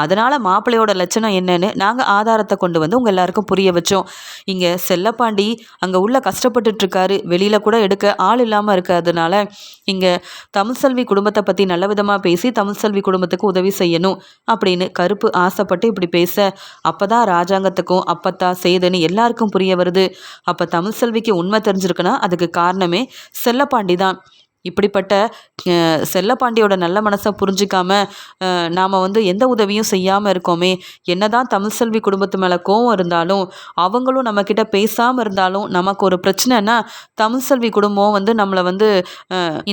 அதனால் மாப்பிள்ளையோட லட்சணம் என்னன்னு நாங்கள் ஆதாரத்தை கொண்டு வந்து உங்கள் எல்லாருக்கும் புரிய வச்சோம். இங்கே செல்லப்பாண்டி அங்கே உள்ள கஷ்டப்பட்டுட்ருக்காரு, வெளியில் கூட எடுக்க ஆள் இல்லாமல் இருக்கிறதுனால இங்கே தமிழ் செல்வி குடும்பத்தை பற்றி நல்ல விதமாக பேசி தமிழ் செல்வி குடும்பத்துக்கு உதவி செய்யணும் அப்படின்னு கருப்பு ஆசைப்பட்டு இப்படி பேச அப்போ தான் ராஜாங்கத்துக்கும் அப்பத்தா சேதுன்னு எல்லாருக்கும் புரிய வருது. அப்போ தமிழ் செல்விக்கு உண்மை தெரிஞ்சிருக்குன்னா அதுக்கு காரணமே செல்லப்பாண்டி தான். இப்படிப்பட்ட செல்லப்பாண்டியோட நல்ல மனசை புரிஞ்சிக்காம நாம் எந்த உதவியும் செய்யாமல் இருக்கோமே. என்னதான் தமிழ் செல்வி குடும்பத்து மேலே கோவம் இருந்தாலும், அவங்களும் நம்மக்கிட்ட பேசாமல் இருந்தாலும், நமக்கு ஒரு பிரச்சனைனா தமிழ் செல்வி குடும்பம் நம்மளை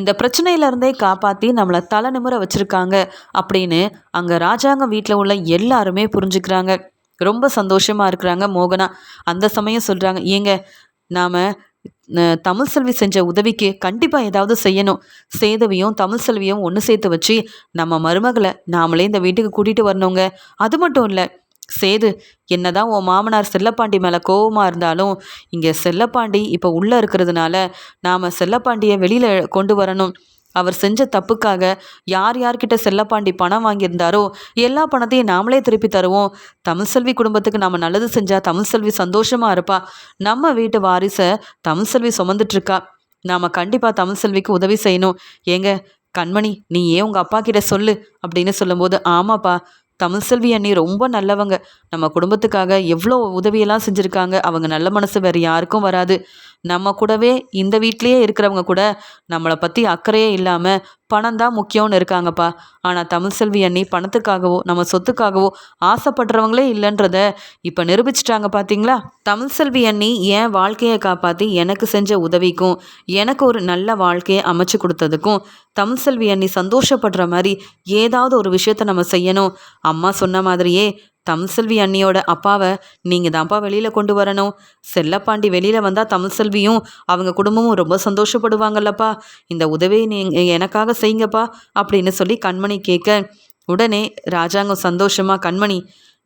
இந்த பிரச்சனையிலேருந்தே காப்பாற்றி நம்மளை தலை நிமிர வச்சுருக்காங்க அப்படின்னு அங்கே ராஜாங்க வீட்டில் உள்ள எல்லாருமே புரிஞ்சுக்கிறாங்க. ரொம்ப சந்தோஷமாக இருக்கிறாங்க மோகனா. அந்த சமயம் சொல்கிறாங்க, ஏங்க நாம் தமிழ் செல்வி செஞ்ச உதவிக்கு கண்டிப்பாக ஏதாவது செய்யணும். சேதுவையும் தமிழ் செல்வியும் ஒன்று சேர்த்து வச்சு நம்ம மருமகளை நாமளே இந்த வீட்டுக்கு கூட்டிகிட்டு வரணுங்க. அது மட்டும் இல்லை சேது, என்னதான் உன் மாமனார் செல்லப்பாண்டி மேலே கோவமாக இருந்தாலும் இங்கே செல்லப்பாண்டி இப்போ உள்ளே இருக்கிறதுனால நாம் செல்லப்பாண்டியை வெளியில் கொண்டு வரணும். அவர் செஞ்ச தப்புக்காக யார்கிட்ட செல்லப்பாண்டி பணம் வாங்கியிருந்தாரோ எல்லா பணத்தையும் நாமளே திருப்பி தருவோம். தமிழ் செல்வி குடும்பத்துக்கு நாம் நல்லது செஞ்சால் தமிழ் செல்வி சந்தோஷமாக இருப்பா. நம்ம வீட்டு வாரிசை தமிழ் செல்வி சுமந்துட்டுருக்கா. நாம் கண்டிப்பாக தமிழ் செல்விக்கு உதவி செய்யணும். ஏங்க கண்மணி, நீ ஏன் உங்கள் அப்பா கிட்ட சொல்லு அப்படின்னு சொல்லும்போது, ஆமாப்பா, தமிழ் செல்வி அண்ணி ரொம்ப நல்லவங்க. நம்ம குடும்பத்துக்காக எவ்வளோ உதவியெல்லாம் செஞ்சுருக்காங்க. அவங்க நல்ல மனசு வேறு யாருக்கும் வராது. நம்ம கூடவே இந்த வீட்லேயே இருக்கிறவங்க கூட நம்மளை பற்றி அக்கறையே இல்லாமல் பணம் தான் முக்கியம்னு இருக்காங்கப்பா. ஆனால் தமிழ் செல்வி அண்ணி பணத்துக்காகவோ நம்ம சொத்துக்காகவோ ஆசைப்படுறவங்களே இல்லைன்றத இப்போ நிரூபிச்சிட்டாங்க பார்த்தீங்களா. தமிழ் செல்வி அண்ணி என் வாழ்க்கையை காப்பாற்றி எனக்கு செஞ்ச உதவிக்கும் எனக்கு ஒரு நல்ல வாழ்க்கையை அமைச்சு கொடுத்ததுக்கும் தமிழ் செல்வி அண்ணி சந்தோஷப்படுற மாதிரி ஏதாவது ஒரு விஷயத்த நம்ம செய்யணும். அம்மா சொன்ன மாதிரியே தமிழ் செல்வி அண்ணியோட அப்பாவை நீங்கள் தான்ப்பா வெளியில் கொண்டு வரணும். செல்லப்பாண்டி வெளியில் வந்தால் தமிழ் செல்வியும் அவங்க குடும்பமும் ரொம்ப சந்தோஷப்படுவாங்கல்லப்பா. இந்த உதவியை நீங்கள் எனக்காக செய்யுங்கப்பா அப்படின்னு சொல்லி கண்மணி கேட்க, உடனே ராஜாங்கம் சந்தோஷமாக, கண்மணி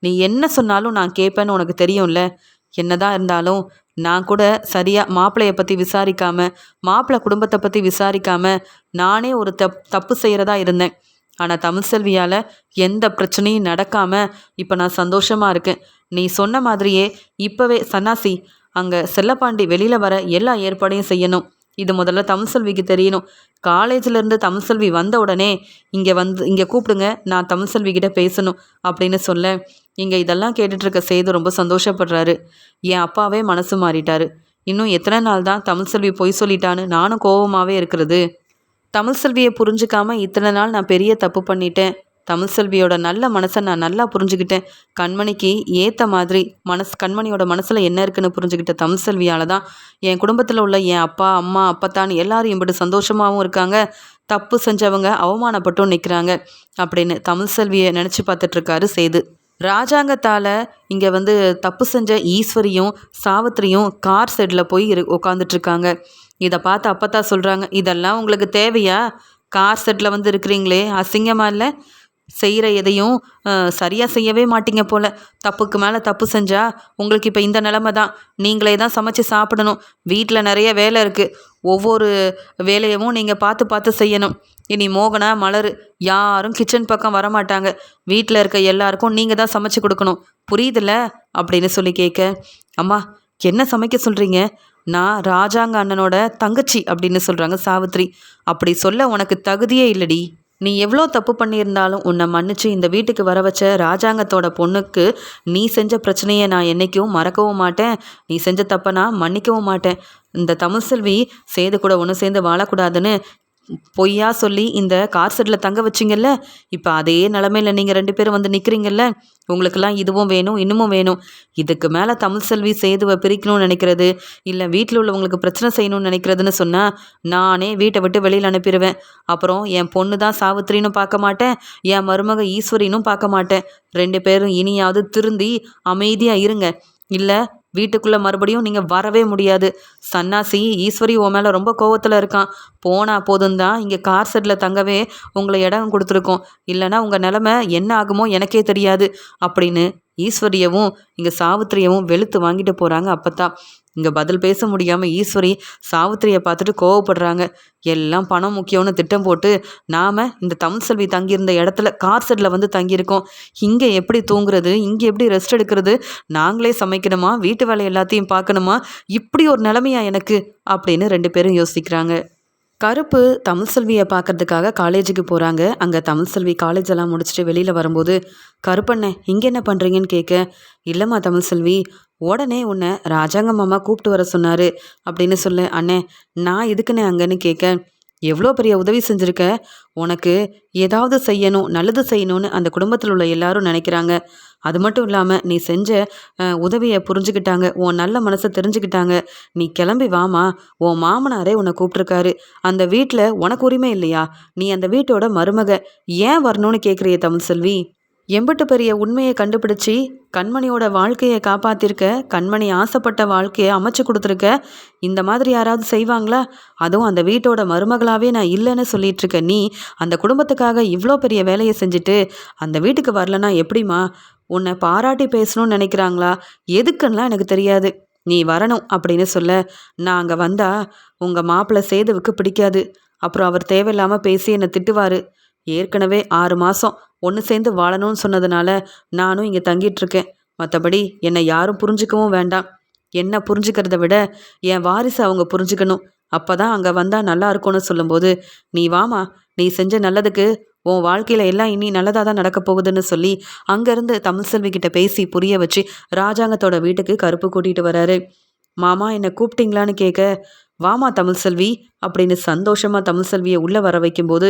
நீ என்ன சொன்னாலும் நான் கேட்பேன்னு உனக்கு தெரியும்ல. என்னதான் இருந்தாலும் நான் கூட சரியாக மாப்பிள்ளையை பற்றி விசாரிக்காமல் மாப்பிள்ளை குடும்பத்தை பற்றி விசாரிக்காமல் நானே ஒரு தப்பு செய்கிறதா இருந்தேன். ஆனால் தமிழ் செல்வியால் எந்த பிரச்சனையும் நடக்காமல் இப்போ நான் சந்தோஷமாக இருக்கேன். நீ சொன்ன மாதிரியே இப்போவே சன்னாசி அங்கே செல்லப்பாண்டி வெளியில் வர எல்லா ஏற்பாடையும் செய்யணும். இது முதல்ல தமிழ் செல்விக்கு தெரியணும். காலேஜிலேருந்து தமிழ் செல்வி வந்த உடனே இங்கே கூப்பிடுங்க, நான் தமிழ் செல்விக்கிட்ட பேசணும் அப்படின்னு சொல்ல, இங்கே இதெல்லாம் கேட்டுட்ருக்க சேது ரொம்ப சந்தோஷப்படுறாரு. என் அப்பாவே மனசு மாறிட்டாரு. இன்னும் எத்தனை நாள் தான் தமிழ் செல்வி பொய் சொல்லிட்டான்னு நானும் கோபமாகவே இருக்கிறது. தமிழ் செல்வியை புரிஞ்சுக்காமல் இத்தனை நாள் நான் பெரிய தப்பு பண்ணிட்டேன். தமிழ் செல்வியோட நல்ல மனசை நான் நல்லா புரிஞ்சுக்கிட்டேன். கண்மணிக்கு ஏற்ற மாதிரி கண்மணியோட மனசில் என்ன இருக்குன்னு புரிஞ்சுக்கிட்ட தமிழ் செல்வியால் தான் என் குடும்பத்தில் உள்ள என் அப்பா அம்மா அப்பத்தான் எல்லாரும் எம்பிட்டு சந்தோஷமாகவும் இருக்காங்க. தப்பு செஞ்சவங்க அவமானப்பட்டும் நிற்கிறாங்க அப்படின்னு தமிழ் செல்வியை நினச்சி பார்த்துட்ருக்காரு சேது. ராஜாங்கத்தால் இங்கே தப்பு செஞ்ச ஈஸ்வரியும் சாவித்திரியும் கார் செட்டில் போய் உட்காந்துட்ருக்காங்க. இதை பார்த்து அப்பத்தா சொல்கிறாங்க, இதெல்லாம் உங்களுக்கு தேவையா? கார் செட்டில் இருக்கிறீங்களே, அசிங்கமாக இல்லை? செய்கிற எதையும் சரியாக செய்யவே மாட்டீங்க போல். தப்புக்கு மேலே தப்பு செஞ்சால் உங்களுக்கு இப்போ இந்த நிலமை தான். நீங்களே தான் சமைச்சு சாப்பிடணும். வீட்டில் நிறைய வேலை இருக்குது. ஒவ்வொரு வேலையவும் நீங்கள் பார்த்து செய்யணும். இனி மோகனா மலர் யாரும் கிச்சன் பக்கம் வரமாட்டாங்க. வீட்டில் இருக்க எல்லாருக்கும் நீங்கள் தான் சமைச்சு கொடுக்கணும். புரியுதில்ல அப்படின்னு சொல்லி கேட்க, அம்மா என்ன சமைக்க சொல்கிறீங்க? நான் ராஜாங்க அண்ணனோட தங்கச்சி அப்படின்னு சொல்கிறாங்க சாவித்ரி. அப்படி சொல்ல உனக்கு தகுதியே இல்லடி. நீ எவ்வளோ தப்பு பண்ணியிருந்தாலும் உன்னை மன்னிச்சு இந்த வீட்டுக்கு வர வச்ச ராஜாங்கத்தோட பொண்ணுக்கு நீ செஞ்ச பிரச்சனையை நான் என்றைக்கும் மறக்கவும் மாட்டேன். நீ செஞ்ச தப்பை நான் மன்னிக்கவும் மாட்டேன். இந்த தமிழ்செல்வி சேது கூட ஒன்று சேர்ந்து வாழக்கூடாதுன்னு பொய்யா சொல்லி இந்த கார் செட்டில் தங்க வச்சிங்கல்ல, இப்போ அதே நிலமையில நீங்கள் 2 பேரும் வந்து நிற்கிறீங்கல்ல. உங்களுக்கெல்லாம் இதுவும் வேணும் இன்னமும் வேணும். இதுக்கு மேலே தமிழ்செல்வி சேதுவை பிரிக்கணும்னு நினைக்கிறது, இல்லை வீட்டில் உள்ளவங்களுக்கு பிரச்சனை செய்யணும்னு நினைக்கிறதுன்னு சொன்னால் நானே வீட்டை விட்டு வெளியில் அனுப்பிடுவேன். அப்புறம் என் பொண்ணு தான் சாவித்திரின்னு பார்க்க மாட்டேன், என் மருமக ஈஸ்வரினும் பார்க்க மாட்டேன். 2 பேரும் இனியாவது திருந்தி அமைதியாக இருங்க. இல்லை வீட்டுக்குள்ளே மறுபடியும் நீங்கள் வரவே முடியாது. சன்னாசி ஈஸ்வரி உன் மேலே ரொம்ப கோவத்தில் இருக்கான். போனால் போதும் தான் இங்கே கார் செட்டில் தங்கவே உங்களை இடம் கொடுத்துருக்கோம். இல்லைனா உங்கள் நிலமை என்ன ஆகுமோ எனக்கே தெரியாது அப்படின்னு ஈஸ்வரியவும் இங்கே சாவித்திரியவும் வெளுத்து வாங்கிட்டு போகிறாங்க. அப்பத்தான் இங்கே பதில் பேச முடியாமல் ஈஸ்வரி சாவித்திரியை பார்த்துட்டு கோவப்படுறாங்க. எல்லாம் பணம் முக்கியம்னு திட்டம் போட்டு நாம் இந்த தமிழ்செல்வி தங்கியிருந்த இடத்துல கார் செட்டில் வந்து தங்கியிருக்கோம். இங்கே எப்படி தூங்குறது, இங்கே எப்படி ரெஸ்ட் எடுக்கிறது, நாங்களே சமைக்கணுமா, வீட்டு வேலை எல்லாத்தையும் பார்க்கணுமா, இப்படி ஒரு நிலைமையா எனக்கு அப்படின்னு 2 பேரும் யோசிக்கிறாங்க. கருப்பு தமிழ்செல்வியை பார்க்கறதுக்காக காலேஜுக்கு போகிறாங்க. அங்கே தமிழ்செல்வி காலேஜ் எல்லாம் முடிச்சுட்டு வெளியில் வரும்போது, கருப்பண்ணே இங்கே என்ன பண்ணுறீங்கன்னு கேட்க, இல்லைம்மா தமிழ்செல்வி, உடனே உன்னை ராஜாங்க மாமா கூப்பிட்டு வர சொன்னார் அப்படின்னு சொல்ல. அண்ணே நான் எதுக்குண்ணே அங்கேன்னு கேட்க, எவ்வளோ பெரிய உதவி செஞ்சுருக்க, உனக்கு ஏதாவது செய்யணும் நல்லது செய்யணும்னு அந்த குடும்பத்தில் உள்ள எல்லாரும் நினைக்கிறாங்க. அது மட்டும் இல்லாமல் நீ செஞ்ச உதவியை புரிஞ்சுக்கிட்டாங்க, உன் நல்ல மனசை தெரிஞ்சுக்கிட்டாங்க. நீ கிளம்பி வாமா, உன் மாமனாரே உன்னை கூப்பிட்ருக்காரு. அந்த வீட்டில் உனக்கு உரிமை இல்லையா? நீ அந்த வீட்டோட மருமக, ஏன் வரணும்னு கேட்குறிய தமிழ்செல்வி? எம்பிட்டு பெரிய உண்மையை கண்டுபிடிச்சி கண்மணியோட வாழ்க்கையை காப்பாற்றிருக்க, கண்மணி ஆசைப்பட்ட வாழ்க்கையை அமைச்சு கொடுத்துருக்க. இந்த மாதிரி யாராவது செய்வாங்களா? அதுவும் அந்த வீட்டோட மருமகளாகவே நான் இல்லைன்னு சொல்லிகிட்ருக்க நீ அந்த குடும்பத்துக்காக இவ்வளோ பெரிய வேலையை செஞ்சுட்டு அந்த வீட்டுக்கு வரலன்னா எப்படிம்மா? உன்னை பாராட்டி பேசணும்னு நினைக்கிறாங்களா எதுக்குன்னெலாம் எனக்கு தெரியாது. நீ வரணும் அப்படின்னு சொல்ல, நான் அங்கே வந்தால் உங்கள் மாப்பிள்ளை சேதுவுக்கு பிடிக்காது. அப்புறம் அவர் தேவையில்லாமல் பேசி என்னை திட்டுவார். ஏற்கனவே 6 மாதம் ஒன்று சேர்ந்து வாழணும்னு சொன்னதுனால நானும் இங்கே தங்கிட்டுருக்கேன். மற்றபடி என்னை யாரும் புரிஞ்சுக்கவும் வேண்டாம். என்ன புரிஞ்சுக்கிறத விட என் வாரிசு அவங்க புரிஞ்சுக்கணும். அப்போ தான் அங்கே வந்தால் நல்லா இருக்கும்னு சொல்லும்போது, நீ வாமா, நீ செஞ்ச நல்லதுக்கு உன் வாழ்க்கையில் எல்லாம் இனி நல்லதாக தான் நடக்க போகுதுன்னு சொல்லி அங்கேருந்து தமிழ்செல்வி கிட்ட பேசி புரிய வச்சு ராஜாங்கத்தோட வீட்டுக்கு கருப்பு கூட்டிகிட்டு வராரு. மாமா என்னை கூப்பிட்டீங்களான்னு கேட்க, வாமா தமிழ்செல்வி அப்படின்னு சந்தோஷமாக தமிழ்செல்வியை உள்ளே வர வைக்கும்போது,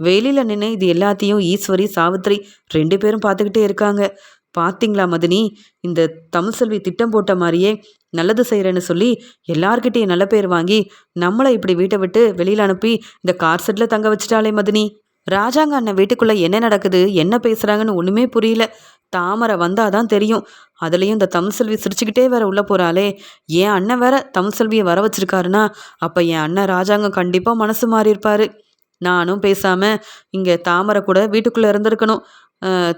வெளியில் நின்று இது எல்லாத்தையும் ஈஸ்வரி சாவித்திரி 2 பேரும் பார்த்துக்கிட்டே இருக்காங்க. பார்த்தீங்களா மதினி, இந்த தமிழ்செல்வி திட்டம் போட்ட மாதிரியே நல்லது செய்கிறேன்னு சொல்லி எல்லார்கிட்டையும் நல்ல பேர் வாங்கி நம்மளை இப்படி வீட்டை விட்டு வெளியில் அனுப்பி இந்த கார் செட்டில் தங்க வச்சுட்டாலே மதினி. ராஜாங்க அண்ணன் வீட்டுக்குள்ளே என்ன நடக்குது, என்ன பேசுகிறாங்கன்னு ஒன்றுமே புரியல. தாமரை வந்தாதான் தெரியும். அதுலேயும் இந்த தமிழ்செல்வி சிரிச்சுக்கிட்டே வேற உள்ளே போகிறாளே. என் அண்ணன் வேற தமிழ்செல்வியை வர வச்சிருக்காருன்னா அப்போ என் அண்ணன் ராஜாங்கம் கண்டிப்பாக மனசு மாறி இருப்பாரு. நானும் பேசாமல் இங்கே தாமரை கூட வீட்டுக்குள்ளே இருந்திருக்கணும்.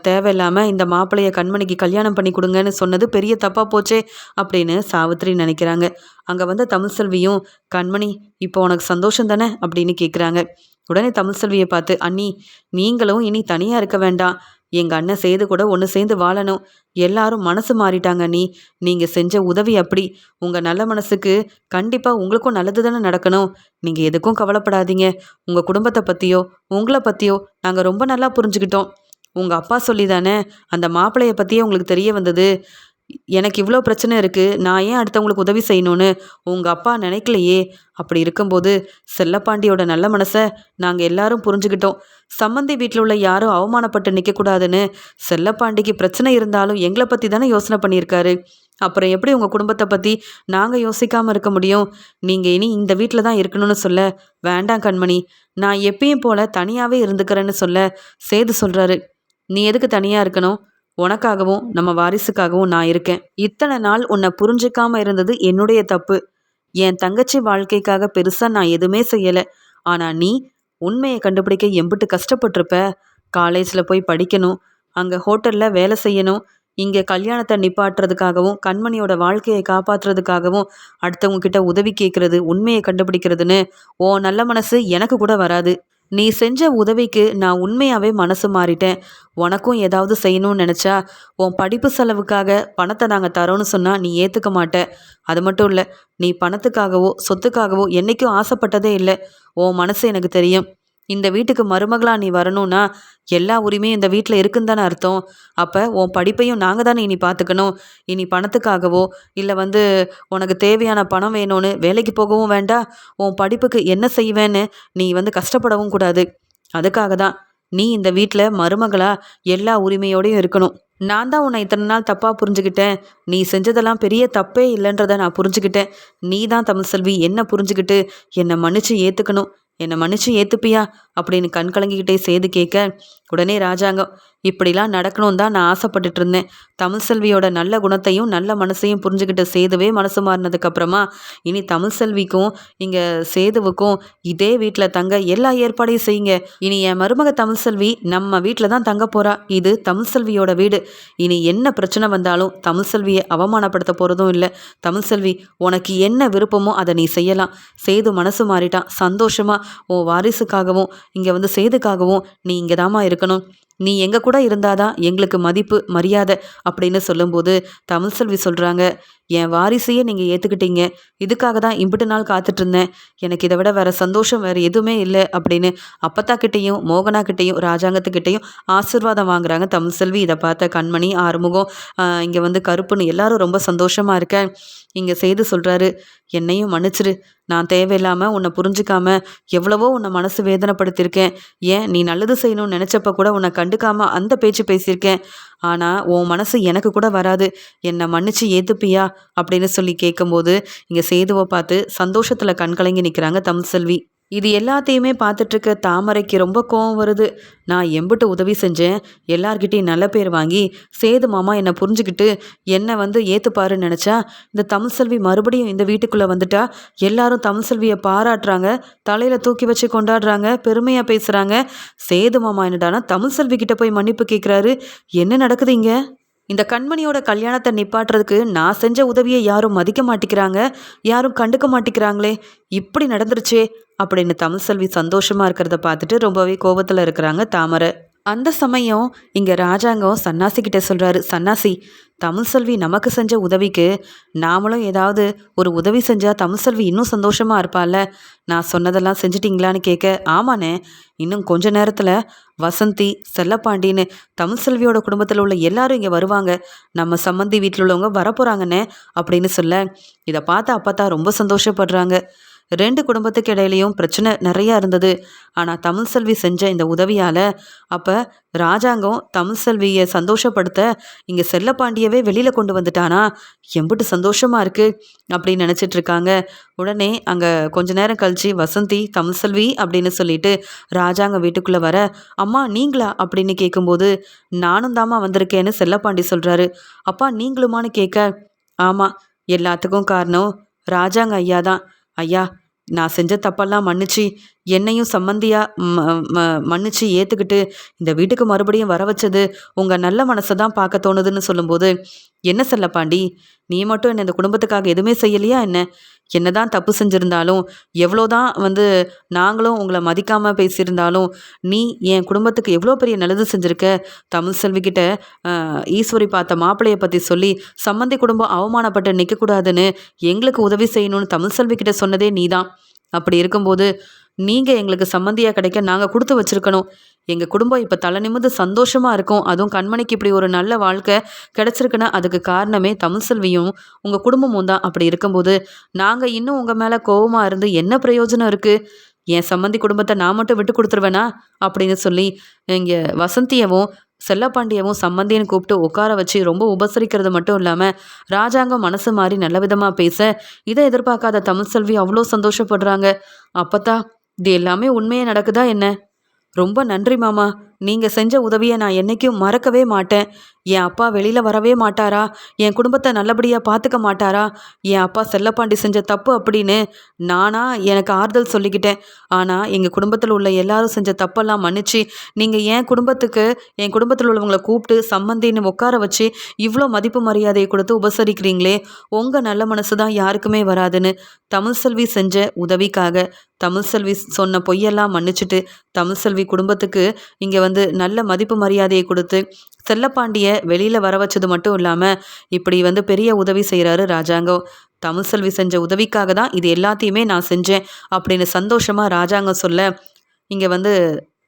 தேவையில்லாமல் இந்த மாப்பிள்ளையை கண்மணிக்கு கல்யாணம் பண்ணி கொடுங்கன்னு சொன்னது பெரிய தப்பாக போச்சே அப்படின்னு சாவித்திரி நினைக்கிறாங்க. அங்கே வந்து தமிழ்செல்வியும், கண்மணி இப்போ உனக்கு சந்தோஷம் தானே அப்படின்னு கேட்குறாங்க. உடனே தமிழ்செல்வியை பார்த்து, அண்ணி நீங்களும் இனி தனியாக இருக்க வேண்டாம். எங்கள் அண்ணன் சேது கூட ஒன்று சேர்ந்து வாழணும். எல்லாரும் மனசு மாறிட்டாங்க அண்ணி. நீங்கள் செஞ்ச உதவி அப்படி. உங்கள் நல்ல மனசுக்கு கண்டிப்பாக உங்களுக்கும் நல்லது தானே நடக்கணும். நீங்கள் எதுக்கும் கவலைப்படாதீங்க. உங்கள் குடும்பத்தை பற்றியோ உங்களை பற்றியோ நாங்கள் ரொம்ப நல்லா புரிஞ்சுக்கிட்டோம். உங்கள் அப்பா சொல்லி தானே அந்த மாப்பிள்ளையை பற்றியே உங்களுக்கு தெரிய வந்தது. எனக்கு இவ்வளோ பிரச்சனை இருக்குது, நான் ஏன் அடுத்தவங்களுக்கு உதவி செய்யணும்னு உங்கள் அப்பா நினைக்கலையே. அப்படி இருக்கும்போது செல்லப்பாண்டியோட நல்ல மனசை நாங்கள் எல்லாரும் புரிஞ்சுக்கிட்டோம். சம்மந்தி வீட்டில் உள்ள யாரும் அவமானப்பட்டு நிற்கக்கூடாதுன்னு செல்லப்பாண்டிக்கு பிரச்சனை இருந்தாலும் எங்களை பற்றி தானே யோசனை பண்ணியிருக்காரு. அப்புறம் எப்படி உங்கள் குடும்பத்தை பற்றி நாங்கள் யோசிக்காமல் இருக்க முடியும்? நீங்கள் இனி இந்த வீட்டில் தான் இருக்கணும்னு சொல்ல, வேண்டாம் கண்மணி, நான் எப்பயும் போல் தனியாகவே இருந்துக்கிறேன்னு சொல்ல சேது சொல்கிறாரு, நீ எதுக்கு தனியாக இருக்கணும்? உனக்காகவும் நம்ம வாரிசுக்காகவும் நான் இருக்கேன். இத்தனை நாள் உன்னை புரிஞ்சிக்காம இருந்தது என்னுடைய தப்பு. என் தங்கச்சி வாழ்க்கைக்காக பெருசாக நான் எதுவுமே செய்யலை. ஆனால் நீ உண்மையை கண்டுபிடிக்க எம்பிட்டு கஷ்டப்பட்டிருப்ப. காலேஜில் போய் படிக்கணும், அங்கே ஹோட்டலில் வேலை செய்யணும், இங்கே கல்யாணத்தை நிப்பாட்டுறதுக்காகவும் கண்மணியோட வாழ்க்கையை காப்பாற்றுறதுக்காகவும் அடுத்தவங்க கிட்ட உதவி கேட்குறது, உண்மையை கண்டுபிடிக்கிறதுன்னு ஓ நல்ல மனசு எனக்கு கூட வராது. நீ செஞ்ச உதவிக்கு நான் உண்மையாகவே மனசு மாறிட்டேன். உனக்கும் ஏதாவது செய்யணும்னு நினச்சா உன் படிப்பு செலவுக்காக பணத்தை நாங்கள் தரோன்னு சொன்னால் நீ ஏற்றுக்க மாட்ட. அது மட்டும் இல்லை, நீ பணத்துக்காகவோ சொத்துக்காகவோ என்றைக்கும் ஆசைப்பட்டதே இல்லை. உன் மனசு எனக்கு தெரியும். இந்த வீட்டுக்கு மருமகளா நீ வரணும்னா எல்லா உரிமையும் இந்த வீட்டில் இருக்குன்னு தானே அர்த்தம். அப்போ உன் படிப்பையும் நாங்கள் தானே இனி பார்த்துக்கணும். இனி பணத்துக்காகவோ இல்லை உனக்கு தேவையான பணம் வேணும்னு வேலைக்கு போகவும் வேண்டாம். உன் படிப்புக்கு என்ன செய்வேன்னு நீ கஷ்டப்படவும் கூடாது. அதுக்காக தான் நீ இந்த வீட்டில் மருமகளா எல்லா உரிமையோடையும் இருக்கணும். நான் தான் உன்னை இத்தனை நாள் தப்பாக புரிஞ்சுக்கிட்டேன். நீ செஞ்சதெல்லாம் பெரிய தப்பே இல்லைன்றதை நான் புரிஞ்சுக்கிட்டேன். நீ தான் தமிழ்செல்வி என்ன புரிஞ்சுக்கிட்டு என்னை மன்னிச்சு ஏற்றுக்கணும். என்னை மன்னிச்சு ஏற்றுப்பியா அப்படின்னு கண் கலங்கிக்கிட்டே சேது கேட்க, உடனே ராஜாங்கம், இப்படிலாம் நடக்கணும் தான் நான் ஆசைப்பட்டுட்டு இருந்தேன். தமிழ்செல்வியோட நல்ல குணத்தையும் நல்ல மனசையும் புரிஞ்சுக்கிட்ட சேதுவே மனசு மாறினதுக்கப்புறமா இனி தமிழ்செல்விக்கும் இங்கே சேதுவுக்கும் இதே வீட்டில் தங்க எல்லா ஏற்பாடையும் செய்யுங்க. இனி என் மருமக தமிழ்செல்வி நம்ம வீட்டில் தான் தங்க போகிறா. இது தமிழ்செல்வியோட வீடு. இனி என்ன பிரச்சனை வந்தாலும் தமிழ்செல்வியை அவமானப்படுத்த போகிறதும் இல்லை. தமிழ்செல்வி, உனக்கு என்ன விருப்பமோ அதை நீ செய்யலாம். சேது மனசு மாறிட்டான். சந்தோஷமாக உன் வாரிசுக்காகவும் இங்கே சேதுக்காகவும் நீ இங்கே தாமா இருக்கணும். நீ எங்கள் கூட இருந்தாதான் எங்களுக்கு மதிப்பு மரியாதை அப்படின்னு சொல்லும்போது தமிழ்செல்வி சொல்கிறாங்க, என் வாரிசையே நீங்கள் ஏற்றுக்கிட்டீங்க. இதுக்காக தான் இம்பிட்டு நாள் காத்துட்ருந்தேன். எனக்கு இதை விட வேறு சந்தோஷம் வேறு எதுவுமே இல்லை அப்படின்னு அப்பத்தாக்கிட்டேயும் மோகனாக்கிட்டேயும் ராஜாங்கத்துக்கிட்டேயும் ஆசீர்வாதம் வாங்குறாங்க தமிழ்செல்வி. இதை பார்த்த கண்மணி, ஆறுமுகம், இங்கே கருப்புன்னு எல்லாரும் ரொம்ப சந்தோஷமாக இருக்கேன். இங்கே சேது சொல்கிறாரு, என்னையும் மன்னிச்சிரு. நான் தேவையில்லாமல் உன்னை புரிஞ்சிக்காம எவ்வளவோ உன்னை மனசு வேதனைப்படுத்தியிருக்கேன். ஏன் நீ நல்லது செய்யணும்னு நினச்சப்ப கூட உன்னை கண்டுக்காம அந்த பேச்சு பேசியிருக்கேன். ஆனால் உன் மனசு எனக்கு கூட வராது. என்னை மன்னிச்சு ஏற்றுப்பியா அப்படின்னு சொல்லி கேட்கும்போது இங்கே சேதுவை பார்த்து சந்தோஷத்தில் கண்கலங்கி நிற்கிறாங்க தமிழ்செல்வி. இது எல்லாத்தையுமே பார்த்துட்ருக்க தாமரைக்கு ரொம்ப கோவம் வருது. நான் எம்பிட்டு உதவி செஞ்சேன், எல்லார்கிட்டையும் நல்ல பேர் வாங்கி சேது மாமா என்னை புரிஞ்சுக்கிட்டு என்னை ஏற்றுப்பாருன்னு நினச்சா இந்த தமிழ்செல்வி மறுபடியும் இந்த வீட்டுக்குள்ளே வந்துட்டா. எல்லாரும் தமிழ்செல்வியை பாராட்டுறாங்க, தலையில் தூக்கி வச்சு கொண்டாடுறாங்க, பெருமையாக பேசுகிறாங்க. சேது மாமா என்னடானா தமிழ்செல்வி கிட்ட போய் மன்னிப்பு கேட்குறாரு. என்ன நடக்குது இங்கே? இந்த கண்மணியோட கல்யாணத்தை நிப்பாட்டுறதுக்கு நான் செஞ்ச உதவியை யாரும் மதிக்க மாட்டேங்கிறாங்க, யாரும் கண்டுக்க மாட்டேங்கிறாங்களே, இப்படி நடந்துருச்சே அப்படின்னு தமிழ்செல்வி சந்தோஷமாக இருக்கிறத பார்த்துட்டு ரொம்பவே கோபத்தில் இருக்கிறாங்க தாமரை. அந்த சமயம் இங்கே ராஜாங்கம் சன்னாசிக்கிட்ட சொல்கிறாரு, சன்னாசி, தமிழ்செல்வி நமக்கு செஞ்ச உதவிக்கு நாமளும் ஏதாவது ஒரு உதவி செஞ்சால் தமிழ்செல்வி இன்னும் சந்தோஷமாக இருப்பாள்ல. நான் சொன்னதெல்லாம் செஞ்சிட்டிங்களான்னு கேட்க, ஆமாண்ணே, இன்னும் கொஞ்ச நேரத்தில் வசந்தி, செல்லப்பாண்டின்னு தமிழ்செல்வியோட குடும்பத்தில் உள்ள எல்லாரும் இங்கே வருவாங்க. நம்ம சம்மந்தி வீட்டில் உள்ளவங்க வரப்போகிறாங்கண்ணே அப்படின்னு சொல்ல, இதை பார்த்து அப்பா ரொம்ப சந்தோஷப்படுறாங்க. 2 குடும்பத்துக்கு இடையிலையும் பிரச்சனை நிறையா இருந்தது. ஆனால் தமிழ்செல்வி செஞ்ச இந்த உதவியால் அப்போ ராஜாங்கம் தமிழ்செல்வியை சந்தோஷப்படுத்த இங்கே செல்லப்பாண்டியவே வெளியில் கொண்டு வந்துட்டானா, எம்பிட்டு சந்தோஷமாக இருக்குது அப்படின்னு நினச்சிட்ருக்காங்க. உடனே அங்கே கொஞ்ச நேரம் கழித்து வசந்தி தமிழ்செல்வி அப்படின்னு சொல்லிட்டு ராஜாங்கம் வீட்டுக்குள்ளே வர, அம்மா நீங்களா அப்படின்னு கேட்கும்போது, நானும் தாம்மா வந்திருக்கேன்னு செல்லப்பாண்டி சொல்கிறாரு. அப்பா நீங்களுமான்னு கேட்க, ஆமாம், எல்லாத்துக்கும் காரணம் ராஜாங்க ஐயா தான். ஐயா, நான் செஞ்ச தப்பெல்லாம் மன்னிச்சு என்னையும் சம்மந்தியாக மன்னிச்சு ஏற்றுக்கிட்டு இந்த வீட்டுக்கு மறுபடியும் வர வச்சது உங்கள் நல்ல மனசை தான் பார்க்க தோணுதுன்னு சொல்லும்போது, என்ன செல்லப்பாண்டி, நீ மட்டும் என்ன இந்த குடும்பத்துக்காக எதுவுமே செய்யலையா என்ன? என்னதான் தப்பு செஞ்சுருந்தாலும், எவ்வளோதான் நாங்களும் உங்களை மதிக்காமல் பேசியிருந்தாலும், நீ என் குடும்பத்துக்கு எவ்வளோ பெரிய நல்லது செஞ்சுருக்க. தமிழ்செல்விக்கிட்ட ஈஸ்வரி பார்த்த மாப்பிள்ளையை பற்றி சொல்லி சம்மந்தி குடும்பம் அவமானப்பட்டு நிற்கக்கூடாதுன்னு எங்களுக்கு உதவி செய்யணும்னு தமிழ்செல்விக்கிட்ட சொன்னதே நீ தான். அப்படி இருக்கும்போது நீங்கள் எங்களுக்கு சம்மந்தியாக கிடைக்க நாங்கள் கொடுத்து வச்சுருக்கணும். எங்கள் குடும்பம் இப்போ தலை நிமிர்ந்து சந்தோஷமாக இருக்கும். அதுவும் கண்மணிக்கு இப்படி ஒரு நல்ல வாழ்க்கை கிடச்சிருக்குன்னா அதுக்கு காரணமே தமிழ்செல்வியும் உங்கள் குடும்பமும் தான். அப்படி இருக்கும்போது நாங்கள் இன்னும் உங்கள் மேலே கோபமாக இருந்து என்ன பிரயோஜனம் இருக்குது? என் சம்மந்தி குடும்பத்தை நான் மட்டும் விட்டு கொடுத்துருவேனா அப்படின்னு சொல்லி இங்கே வசந்தியவும் செல்லப்பாண்டியவும் சம்மந்தியன்னு கூப்பிட்டு உட்கார வச்சு ரொம்ப உபசரிக்கிறது மட்டும் இல்லாமல் ராஜாங்கம் மனசு மாறி நல்ல விதமாக பேச, இதை எதிர்பார்க்காத தமிழ்செல்வி அவ்வளோ சந்தோஷப்படுறாங்க. அப்பத்தா, இது எல்லாமே உண்மையே நடக்குதா என்ன? ரொம்ப நன்றி மாமா, நீங்கள் செஞ்ச உதவியை நான் என்றைக்கும் மறக்கவே மாட்டேன். என் அப்பா வெளியில் வரவே மாட்டாரா? என் குடும்பத்தை நல்லபடியாக பார்த்துக்க மாட்டாரா? என் அப்பா செல்லப்பாண்டி செஞ்ச தப்பு அப்படின்னு எனக்கு ஆறுதல் சொல்லிக்கிட்டேன். ஆனால் எங்கள் குடும்பத்தில் உள்ள எல்லாரும் செஞ்ச தப்பெல்லாம் மன்னிச்சு நீங்கள் என் குடும்பத்தில் உள்ளவங்களை கூப்பிட்டு சம்மந்தின்னு உட்கார வச்சு இவ்வளோ மதிப்பு மரியாதையை கொடுத்து உபசரிக்கிறீங்களே, உங்கள் நல்ல மனசு தான் யாருக்குமே வராதுன்னு தமிழ்செல்வி செஞ்ச உதவிக்காக தமிழ்செல்வி சொன்ன பொய்யெல்லாம் மன்னிச்சுட்டு தமிழ்செல்வி குடும்பத்துக்கு இங்கே நல்ல மதிப்பு மரியாதையை கொடுத்து செல்லப்பாண்டிய வெளியில் வர வச்சது மட்டும் இல்லாமல் இப்படி பெரிய உதவி செய்கிறாரு ராஜாங்கம். தமிழ்செல்வி செஞ்ச உதவிக்காக தான் இது எல்லாத்தையுமே நான் செஞ்சேன் அப்படின்னு சந்தோஷமாக ராஜாங்கம் சொல்ல, இங்கே வந்து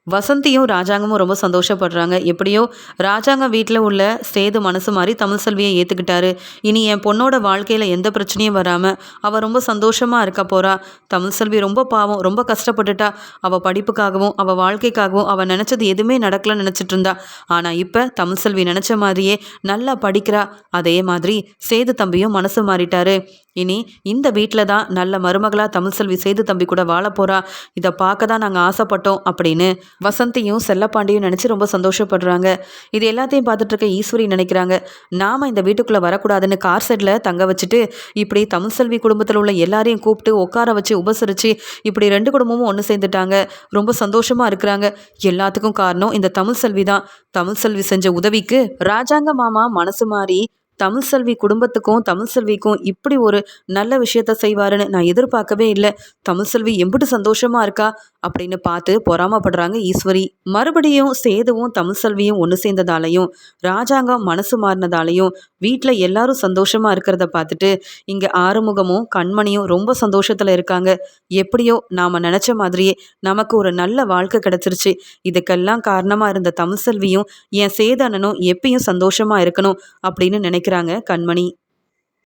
வசந்தியும் ராஜாங்கமும் ரொம்ப சந்தோஷப்படுறாங்க. எப்படியோ ராஜாங்கம் வீட்டில் உள்ள சேது மனசு மாதிரி தமிழ்செல்வியை ஏற்றுக்கிட்டாரு. இனி என் பொண்ணோட வாழ்க்கையில் எந்த பிரச்சனையும் வராமல் அவள் ரொம்ப சந்தோஷமாக இருக்க போகிறா. தமிழ்செல்வி ரொம்ப பாவம், ரொம்ப கஷ்டப்பட்டுட்டா. அவள் படிப்புக்காகவும் அவள் வாழ்க்கைக்காகவும் அவள் நினச்சது எதுவுமே நடக்கலன்னு நினச்சிட்டு இருந்தா. ஆனால் இப்போ தமிழ்செல்வி நினச்ச மாதிரியே நல்லா படிக்கிறா. அதே மாதிரி சேது தம்பியும் மனசு மாறிட்டாரு. இனி இந்த வீட்டில் தான் நல்ல மருமகளாக தமிழ்செல்வி சேது தம்பி கூட வாழ போகிறா. இதை பார்க்க தான் நாங்கள் ஆசைப்பட்டோம் அப்படின்னு வசந்தியும் செல்லப்பாண்டியும் நினச்சி ரொம்ப சந்தோஷப்படுறாங்க. இது எல்லாத்தையும் பார்த்துட்டு இருக்க ஈஸ்வரி நினைக்கிறாங்க, நாம் இந்த வீட்டுக்குள்ளே வரக்கூடாதுன்னு கார் செட்டில் தங்க வச்சுட்டு இப்படி தமிழ்செல்வி குடும்பத்தில் உள்ள எல்லாரையும் கூப்பிட்டு உட்கார வச்சு உபசரித்து இப்படி 2 குடும்பமும் ஒன்று சேர்ந்துட்டாங்க. ரொம்ப சந்தோஷமாக இருக்கிறாங்க. எல்லாத்துக்கும் காரணம் இந்த தமிழ்செல்வி தான். தமிழ்செல்வி செஞ்ச உதவிக்கு ராஜாங்க மாமா மனசு மாறி தமிழ்செல்வி குடும்பத்துக்கும் தமிழ்செல்விக்கும் இப்படி ஒரு நல்ல விஷயத்த செய்வாருன்னு நான் எதிர்பார்க்கவே இல்லை. தமிழ்செல்வி எம்பிட்டு சந்தோஷமா இருக்கா அப்படின்னு பார்த்து பொறாமப்படுறாங்க ஈஸ்வரி. மறுபடியும் சேதுவும் தமிழ்செல்வியும் ஒன்று சேர்ந்ததாலையும் ராஜாங்கம் மனசு மாறினதாலையும் வீட்டில் எல்லாரும் சந்தோஷமா இருக்கிறத பார்த்துட்டு இங்கே ஆறுமுகமும் கண்மணியும் ரொம்ப சந்தோஷத்தில் இருக்காங்க. எப்படியோ நாம் நினச்ச மாதிரியே நமக்கு ஒரு நல்ல வாழ்க்கை கிடைச்சிருச்சு. இதுக்கெல்லாம் காரணமாக இருந்த தமிழ்செல்வியும் என் சேதனனும் எப்பயும் சந்தோஷமா இருக்கணும் அப்படின்னு நினைக்கிறாங்க கண்மணி.